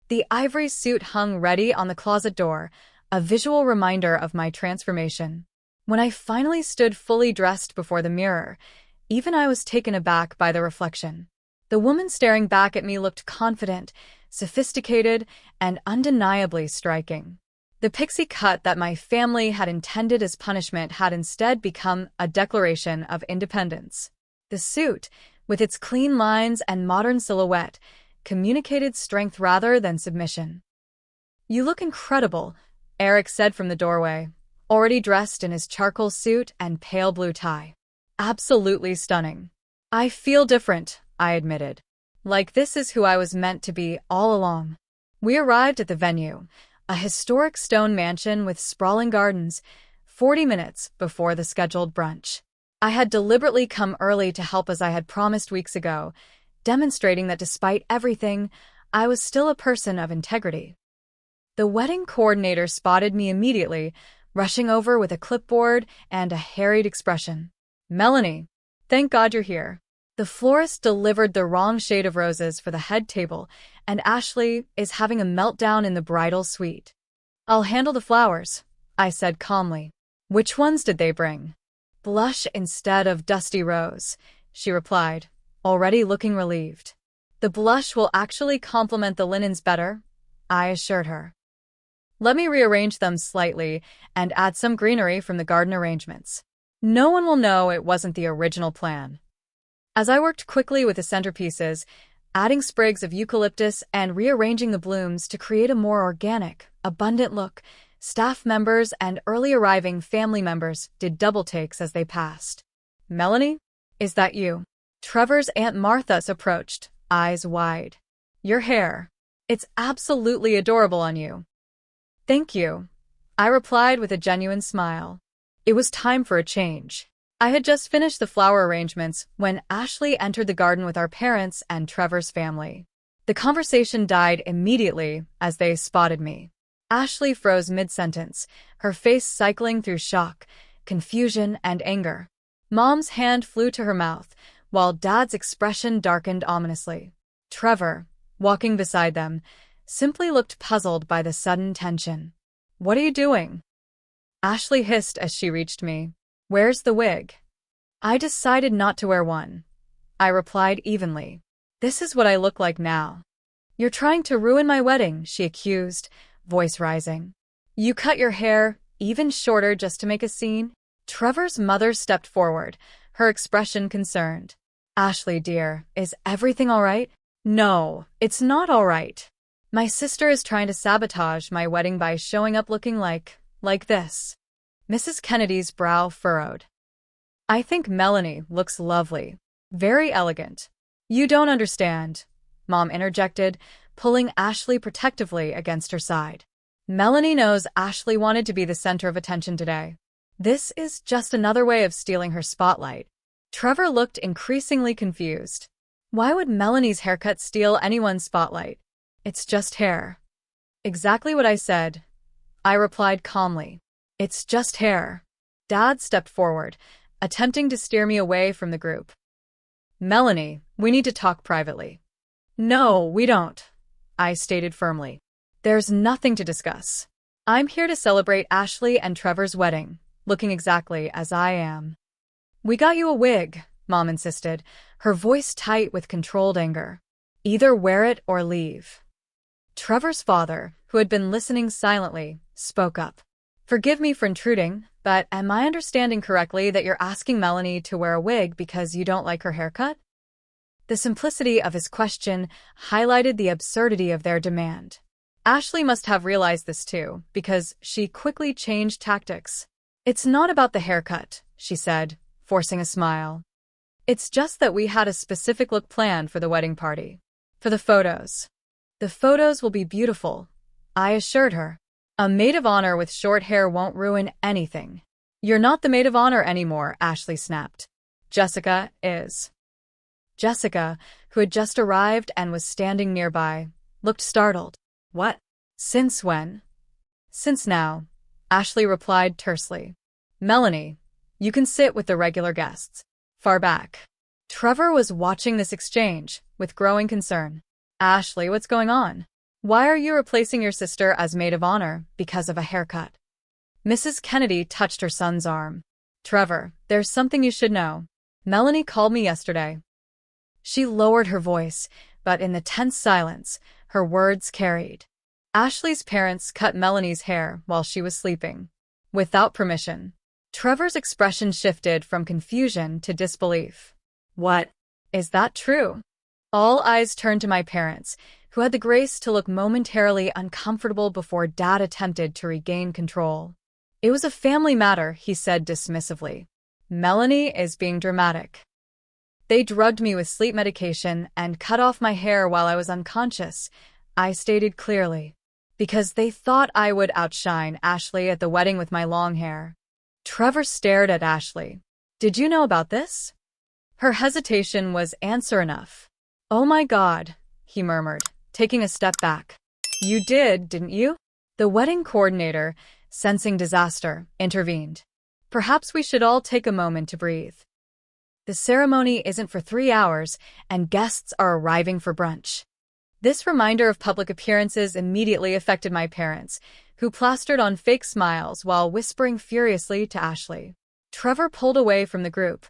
The ivory suit hung ready on the closet door, a visual reminder of my transformation. When I finally stood fully dressed before the mirror, even I was taken aback by the reflection. The woman staring back at me looked confident, sophisticated, and undeniably striking. The pixie cut that my family had intended as punishment had instead become a declaration of independence. The suit, with its clean lines and modern silhouette, communicated strength rather than submission. You look incredible, Eric said from the doorway, already dressed in his charcoal suit and pale blue tie. Absolutely stunning. I feel different, I admitted. Like this is who I was meant to be all along. We arrived at the venue, a historic stone mansion with sprawling gardens, 40 minutes before the scheduled brunch. I had deliberately come early to help as I had promised weeks ago, demonstrating that despite everything, I was still a person of integrity. The wedding coordinator spotted me immediately, rushing over with a clipboard and a harried expression. "Melanie, thank God you're here." The florist delivered the wrong shade of roses for the head table, and Ashley is having a meltdown in the bridal suite. "I'll handle the flowers," I said calmly. "Which ones did they bring?" "Blush instead of dusty rose," she replied, already looking relieved. "The blush will actually complement the linens better," I assured her. "Let me rearrange them slightly and add some greenery from the garden arrangements. No one will know it wasn't the original plan." As I worked quickly with the centerpieces, adding sprigs of eucalyptus and rearranging the blooms to create a more organic, abundant look, staff members and early arriving family members did double takes as they passed. "Melanie, is that you?" Trevor's Aunt Martha approached, eyes wide. "Your hair. It's absolutely adorable on you." "Thank you," I replied with a genuine smile. It was time for a change. I had just finished the flower arrangements when Ashley entered the garden with our parents and Trevor's family. The conversation died immediately as they spotted me. Ashley froze mid-sentence, her face cycling through shock, confusion, and anger. Mom's hand flew to her mouth, while Dad's expression darkened ominously. Trevor, walking beside them, simply looked puzzled by the sudden tension. "What are you doing?" Ashley hissed as she reached me. "Where's the wig?" "I decided not to wear one," I replied evenly. "This is what I look like now." "You're trying to ruin my wedding," she accused, voice rising. "You cut your hair even shorter just to make a scene?" Trevor's mother stepped forward, her expression concerned. "Ashley, dear, is everything all right?" "No, it's not all right. My sister is trying to sabotage my wedding by showing up looking like this." Mrs. Kennedy's brow furrowed. "I think Melanie looks lovely. Very elegant." "You don't understand," Mom interjected, pulling Ashley protectively against her side. "Melanie knows Ashley wanted to be the center of attention today. This is just another way of stealing her spotlight." Trevor looked increasingly confused. "Why would Melanie's haircut steal anyone's spotlight? It's just hair." "Exactly what I said," I replied calmly. "It's just hair." Dad stepped forward, attempting to steer me away from the group. "Melanie, we need to talk privately." "No, we don't," I stated firmly. "There's nothing to discuss. I'm here to celebrate Ashley and Trevor's wedding, looking exactly as I am." "We got you a wig," Mom insisted, her voice tight with controlled anger. "Either wear it or leave." Trevor's father, who had been listening silently, spoke up. "Forgive me for intruding, but am I understanding correctly that you're asking Melanie to wear a wig because you don't like her haircut?" The simplicity of his question highlighted the absurdity of their demand. Ashley must have realized this too, because she quickly changed tactics. "It's not about the haircut," she said, forcing a smile. "It's just that we had a specific look planned for the wedding party. For the photos." "The photos will be beautiful," I assured her. "A maid of honor with short hair won't ruin anything." "You're not the maid of honor anymore," Ashley snapped. "Jessica is." Jessica, who had just arrived and was standing nearby, looked startled. "What? Since when?" "Since now," Ashley replied tersely. "Melanie, you can sit with the regular guests. Far back." Trevor was watching this exchange with growing concern. "Ashley, what's going on? Why are you replacing your sister as maid of honor because of a haircut?" Mrs. Kennedy touched her son's arm. "Trevor, there's something you should know. Melanie called me yesterday." She lowered her voice, but in the tense silence, her words carried. Ashley's parents cut Melanie's hair while she was sleeping. Without permission. Trevor's expression shifted from confusion to disbelief. "What? Is that true?" All eyes turned to my parents, who had the grace to look momentarily uncomfortable before Dad attempted to regain control. "It was a family matter," he said dismissively. "Melanie is being dramatic." "They drugged me with sleep medication and cut off my hair while I was unconscious," I stated clearly. Because they thought I would outshine Ashley at the wedding with my long hair. Trevor stared at Ashley. Did you know about this? Her hesitation was answer enough. Oh my God, he murmured, taking a step back. You did, didn't you? The wedding coordinator, sensing disaster, intervened. Perhaps we should all take a moment to breathe. The ceremony isn't for 3 hours, and guests are arriving for brunch. This reminder of public appearances immediately affected my parents, who plastered on fake smiles while whispering furiously to Ashley. Trevor pulled away from the group,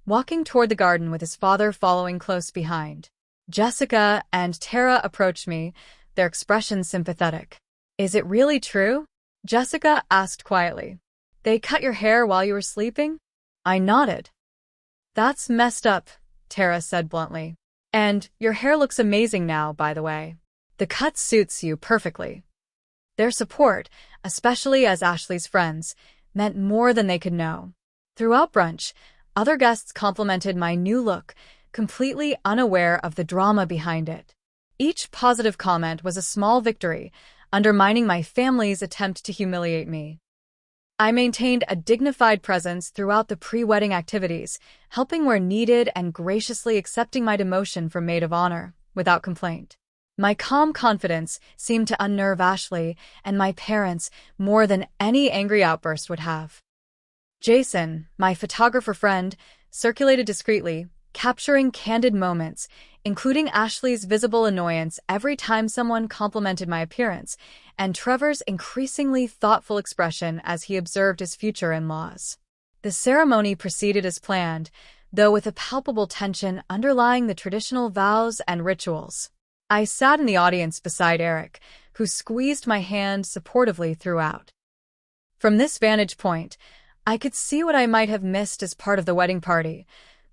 walking toward the garden with his father following close behind. Jessica and Tara approached me, their expressions sympathetic. Is it really true? Jessica asked quietly. They cut your hair while you were sleeping? I nodded. That's messed up, Tara said bluntly. And your hair looks amazing now, by the way. The cut suits you perfectly. Their support, especially as Ashley's friends, meant more than they could know. Throughout brunch, other guests complimented my new look, completely unaware of the drama behind it. Each positive comment was a small victory, undermining my family's attempt to humiliate me. I maintained a dignified presence throughout the pre-wedding activities, helping where needed and graciously accepting my demotion from maid of honor, without complaint. My calm confidence seemed to unnerve Ashley and my parents more than any angry outburst would have. Jason, my photographer friend, circulated discreetly, capturing candid moments, including Ashley's visible annoyance every time someone complimented my appearance, and Trevor's increasingly thoughtful expression as he observed his future in-laws. The ceremony proceeded as planned, though with a palpable tension underlying the traditional vows and rituals. I sat in the audience beside Eric, who squeezed my hand supportively throughout. From this vantage point, I could see what I might have missed as part of the wedding party.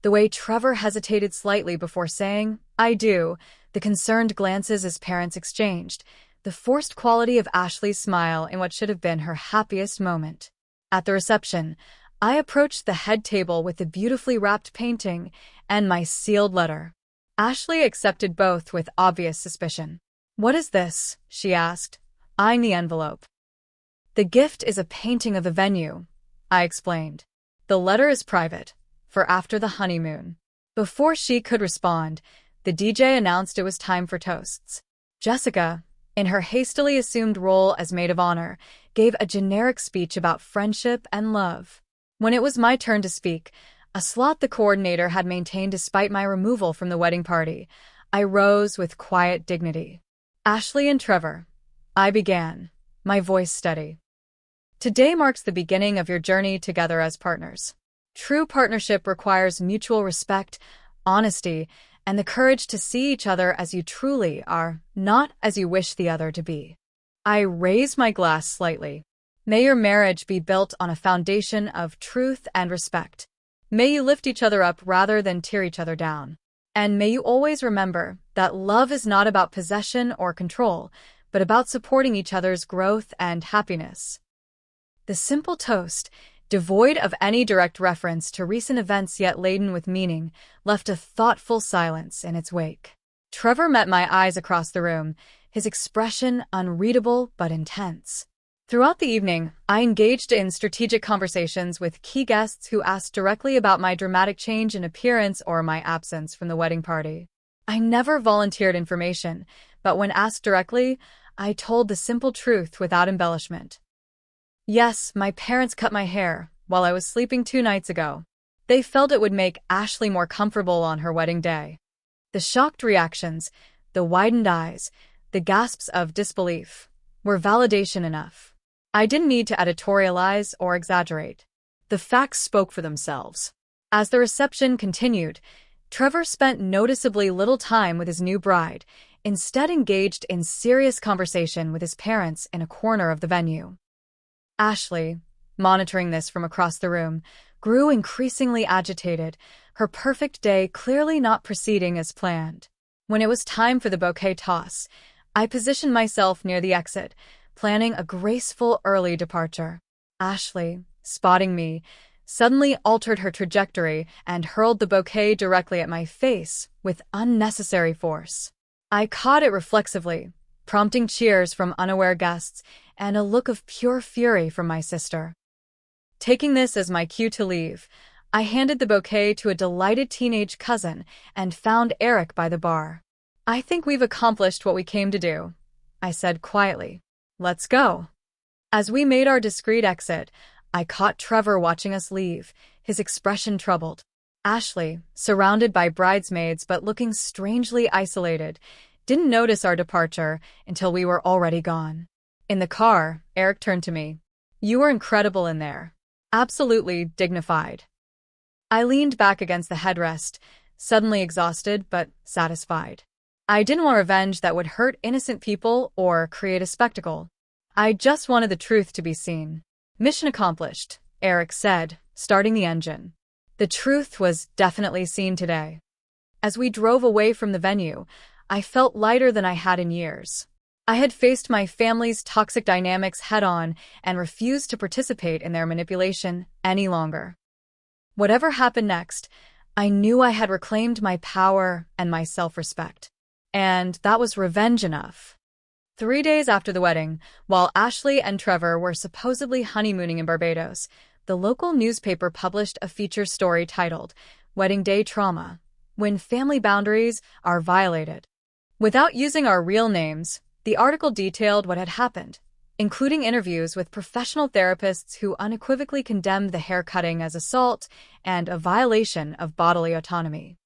The way Trevor hesitated slightly before saying, I do, the concerned glances his parents exchanged, the forced quality of Ashley's smile in what should have been her happiest moment. At the reception, I approached the head table with the beautifully wrapped painting and my sealed letter. Ashley accepted both with obvious suspicion. What is this? She asked, eyeing the envelope. The gift is a painting of the venue, I explained. The letter is private, for after the honeymoon. Before she could respond, the DJ announced it was time for toasts. Jessica, in her hastily assumed role as maid of honor, gave a generic speech about friendship and love. When it was my turn to speak, a slot the coordinator had maintained despite my removal from the wedding party, I rose with quiet dignity. Ashley and Trevor, I began, my voice steady. Today marks the beginning of your journey together as partners. True partnership requires mutual respect, honesty, and the courage to see each other as you truly are, not as you wish the other to be. I raise my glass slightly. May your marriage be built on a foundation of truth and respect. May you lift each other up rather than tear each other down. And may you always remember that love is not about possession or control, but about supporting each other's growth and happiness. The simple toast, devoid of any direct reference to recent events yet laden with meaning, left a thoughtful silence in its wake. Trevor met my eyes across the room, his expression unreadable but intense. Throughout the evening, I engaged in strategic conversations with key guests who asked directly about my dramatic change in appearance or my absence from the wedding party. I never volunteered information, but when asked directly, I told the simple truth without embellishment. Yes, my parents cut my hair while I was sleeping 2 nights ago. They felt it would make Ashley more comfortable on her wedding day. The shocked reactions, the widened eyes, the gasps of disbelief were validation enough. I didn't need to editorialize or exaggerate. The facts spoke for themselves. As the reception continued, Trevor spent noticeably little time with his new bride, instead engaged in serious conversation with his parents in a corner of the venue. Ashley, monitoring this from across the room, grew increasingly agitated, her perfect day clearly not proceeding as planned. When it was time for the bouquet toss, I positioned myself near the exit, planning a graceful early departure. Ashley, spotting me, suddenly altered her trajectory and hurled the bouquet directly at my face with unnecessary force. I caught it reflexively, prompting cheers from unaware guests and a look of pure fury from my sister. Taking this as my cue to leave, I handed the bouquet to a delighted teenage cousin and found Eric by the bar. "I think we've accomplished what we came to do," I said quietly. "Let's go." As we made our discreet exit, I caught Trevor watching us leave, his expression troubled. Ashley, surrounded by bridesmaids but looking strangely isolated, didn't notice our departure until we were already gone. In the car, Eric turned to me. "You were incredible in there. Absolutely dignified." I leaned back against the headrest, suddenly exhausted but satisfied. I didn't want revenge that would hurt innocent people or create a spectacle. I just wanted the truth to be seen. "Mission accomplished," Eric said, starting the engine. The truth was definitely seen today. As we drove away from the venue, I felt lighter than I had in years. I had faced my family's toxic dynamics head-on and refused to participate in their manipulation any longer. Whatever happened next, I knew I had reclaimed my power and my self-respect. And that was revenge enough. 3 days after the wedding, while Ashley and Trevor were supposedly honeymooning in Barbados, the local newspaper published a feature story titled "Wedding Day Trauma: When Family Boundaries Are Violated." Without using our real names, the article detailed what had happened, including interviews with professional therapists who unequivocally condemned the haircutting as assault and a violation of bodily autonomy.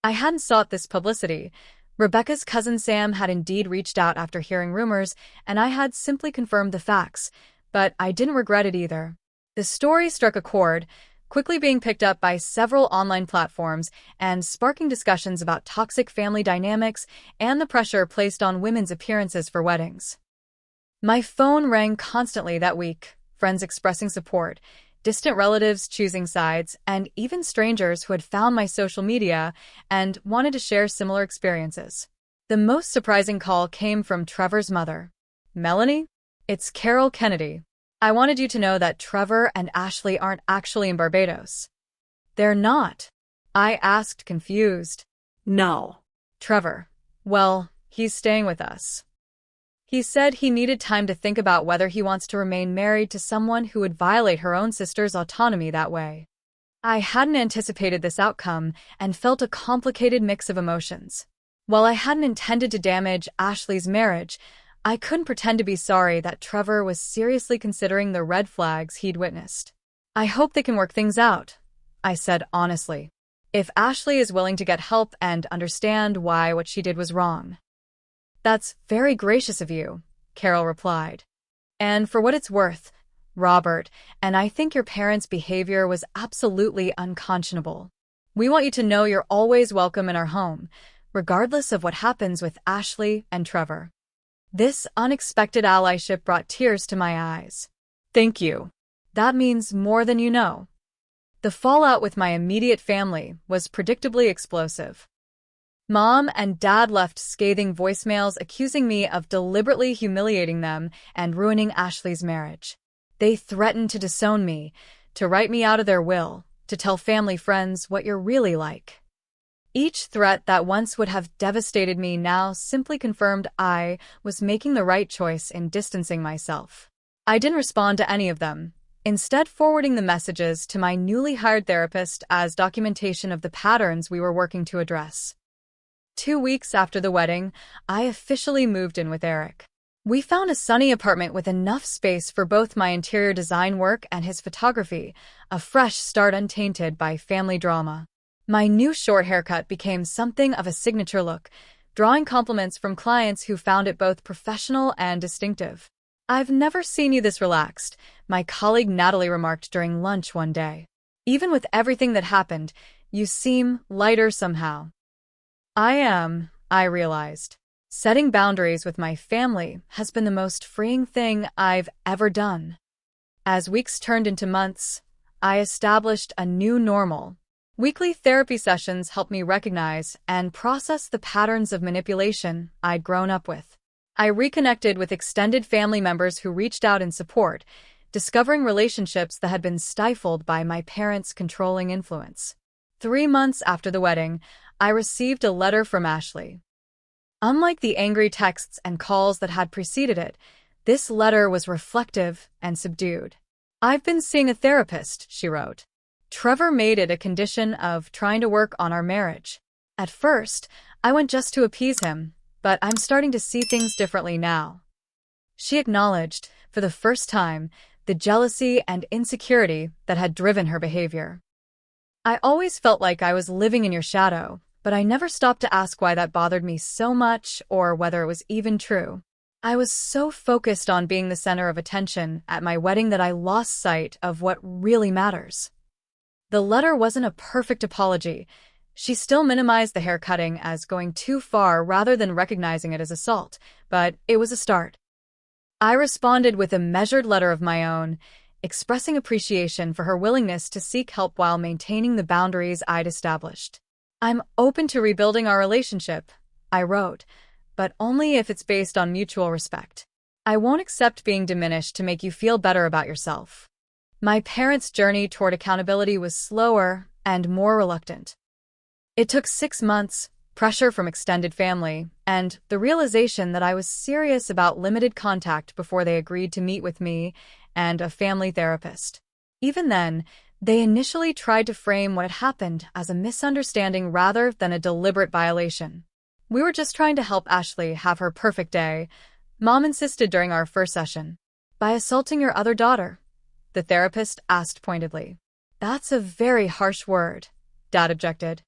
I hadn't sought this publicity. Rebecca's cousin Sam had indeed reached out after hearing rumors, and I had simply confirmed the facts, but I didn't regret it either. The story struck a chord, quickly being picked up by several online platforms and sparking discussions about toxic family dynamics and the pressure placed on women's appearances for weddings. My phone rang constantly that week, friends expressing support, distant relatives choosing sides, and even strangers who had found my social media and wanted to share similar experiences. The most surprising call came from Trevor's mother. "Melanie? It's Carol Kennedy. I wanted you to know that Trevor and Ashley aren't actually in Barbados." "They're not?" I asked, confused. No. "Trevor. Well, he's staying with us. He said he needed time to think about whether he wants to remain married to someone who would violate her own sister's autonomy that way." I hadn't anticipated this outcome and felt a complicated mix of emotions. While I hadn't intended to damage Ashley's marriage, I couldn't pretend to be sorry that Trevor was seriously considering the red flags he'd witnessed. "I hope they can work things out," I said honestly. "If Ashley is willing to get help and understand why what she did was wrong." "That's very gracious of you," Carol replied. "And for what it's worth, Robert, and I think your parents' behavior was absolutely unconscionable. We want you to know you're always welcome in our home, regardless of what happens with Ashley and Trevor." This unexpected allyship brought tears to my eyes. "Thank you. That means more than you know." The fallout with my immediate family was predictably explosive. Mom and Dad left scathing voicemails accusing me of deliberately humiliating them and ruining Ashley's marriage. They threatened to disown me, to write me out of their will, to tell family friends what you're really like. Each threat that once would have devastated me now simply confirmed I was making the right choice in distancing myself. I didn't respond to any of them, instead forwarding the messages to my newly hired therapist as documentation of the patterns we were working to address. 2 weeks after the wedding, I officially moved in with Eric. We found a sunny apartment with enough space for both my interior design work and his photography, a fresh start untainted by family drama. My new short haircut became something of a signature look, drawing compliments from clients who found it both professional and distinctive. "I've never seen you this relaxed," my colleague Natalie remarked during lunch one day. "Even with everything that happened, you seem lighter somehow." I realized. Setting boundaries with my family has been the most freeing thing I've ever done. As weeks turned into months, I established a new normal. Weekly therapy sessions helped me recognize and process the patterns of manipulation I'd grown up with. I reconnected with extended family members who reached out in support, discovering relationships that had been stifled by my parents' controlling influence. 3 months after the wedding, I received a letter from Ashley. Unlike the angry texts and calls that had preceded it, this letter was reflective and subdued. "I've been seeing a therapist," she wrote. "Trevor made it a condition of trying to work on our marriage. At first, I went just to appease him, but I'm starting to see things differently now." She acknowledged, for the first time, the jealousy and insecurity that had driven her behavior. "I always felt like I was living in your shadow, but I never stopped to ask why that bothered me so much or whether it was even true. I was so focused on being the center of attention at my wedding that I lost sight of what really matters." The letter wasn't a perfect apology. She still minimized the haircutting as going too far rather than recognizing it as assault, but it was a start. I responded with a measured letter of my own, expressing appreciation for her willingness to seek help while maintaining the boundaries I'd established. "I'm open to rebuilding our relationship," I wrote, "but only if it's based on mutual respect. I won't accept being diminished to make you feel better about yourself." My parents' journey toward accountability was slower and more reluctant. It took 6 months, pressure from extended family, and the realization that I was serious about limited contact before they agreed to meet with me and a family therapist. Even then, they initially tried to frame what had happened as a misunderstanding rather than a deliberate violation. "We were just trying to help Ashley have her perfect day," Mom insisted during our first session. "By assaulting your other daughter?" the therapist asked pointedly. "That's a very harsh word," Dad objected.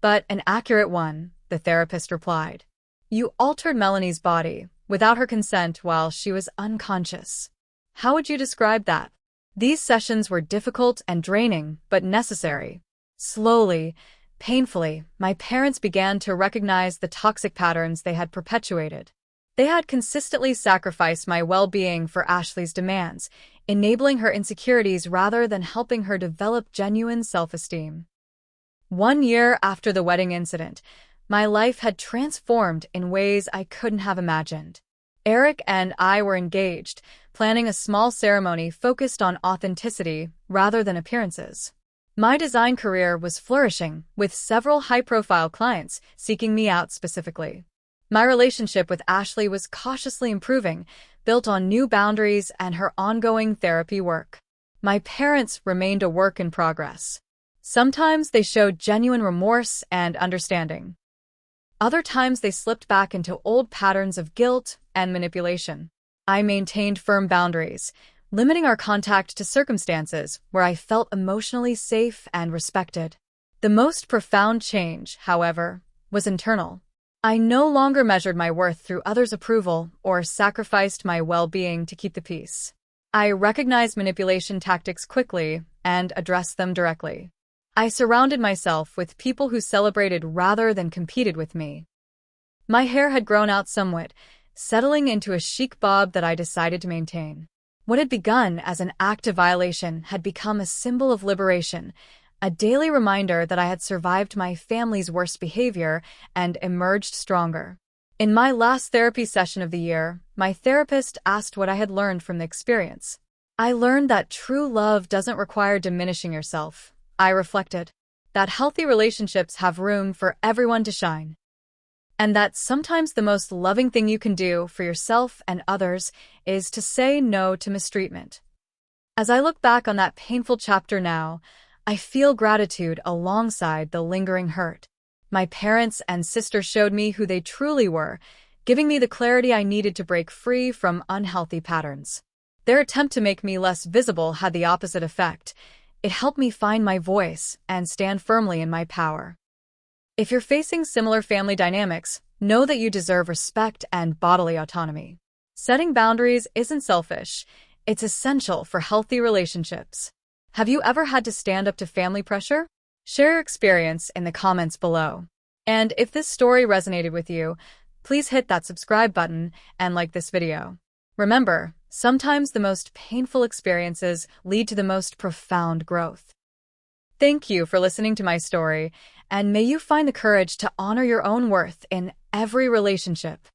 "But an accurate one," the therapist replied. "You altered Melanie's body without her consent while she was unconscious. How would you describe that?" These sessions were difficult and draining, but necessary. Slowly, painfully, my parents began to recognize the toxic patterns they had perpetuated. They had consistently sacrificed my well-being for Ashley's demands, enabling her insecurities rather than helping her develop genuine self-esteem. 1 year after the wedding incident, my life had transformed in ways I couldn't have imagined. Eric and I were engaged, planning a small ceremony focused on authenticity rather than appearances. My design career was flourishing, with several high-profile clients seeking me out specifically. My relationship with Ashley was cautiously improving, built on new boundaries and her ongoing therapy work. My parents remained a work in progress. Sometimes they showed genuine remorse and understanding. Other times they slipped back into old patterns of guilt and manipulation. I maintained firm boundaries, limiting our contact to circumstances where I felt emotionally safe and respected. The most profound change, however, was internal. I no longer measured my worth through others' approval or sacrificed my well-being to keep the peace. I recognized manipulation tactics quickly and addressed them directly. I surrounded myself with people who celebrated rather than competed with me. My hair had grown out somewhat, settling into a chic bob that I decided to maintain. What had begun as an act of violation had become a symbol of liberation, a daily reminder that I had survived my family's worst behavior and emerged stronger. In my last therapy session of the year, my therapist asked what I had learned from the experience. "I learned that true love doesn't require diminishing yourself," I reflected. "That healthy relationships have room for everyone to shine. And that sometimes the most loving thing you can do for yourself and others is to say no to mistreatment." As I look back on that painful chapter now, I feel gratitude alongside the lingering hurt. My parents and sister showed me who they truly were, giving me the clarity I needed to break free from unhealthy patterns. Their attempt to make me less visible had the opposite effect. It helped me find my voice and stand firmly in my power. If you're facing similar family dynamics, know that you deserve respect and bodily autonomy. Setting boundaries isn't selfish. It's essential for healthy relationships. Have you ever had to stand up to family pressure? Share your experience in the comments below. And if this story resonated with you, please hit that subscribe button and like this video. Remember, sometimes the most painful experiences lead to the most profound growth. Thank you for listening to my story, and may you find the courage to honor your own worth in every relationship.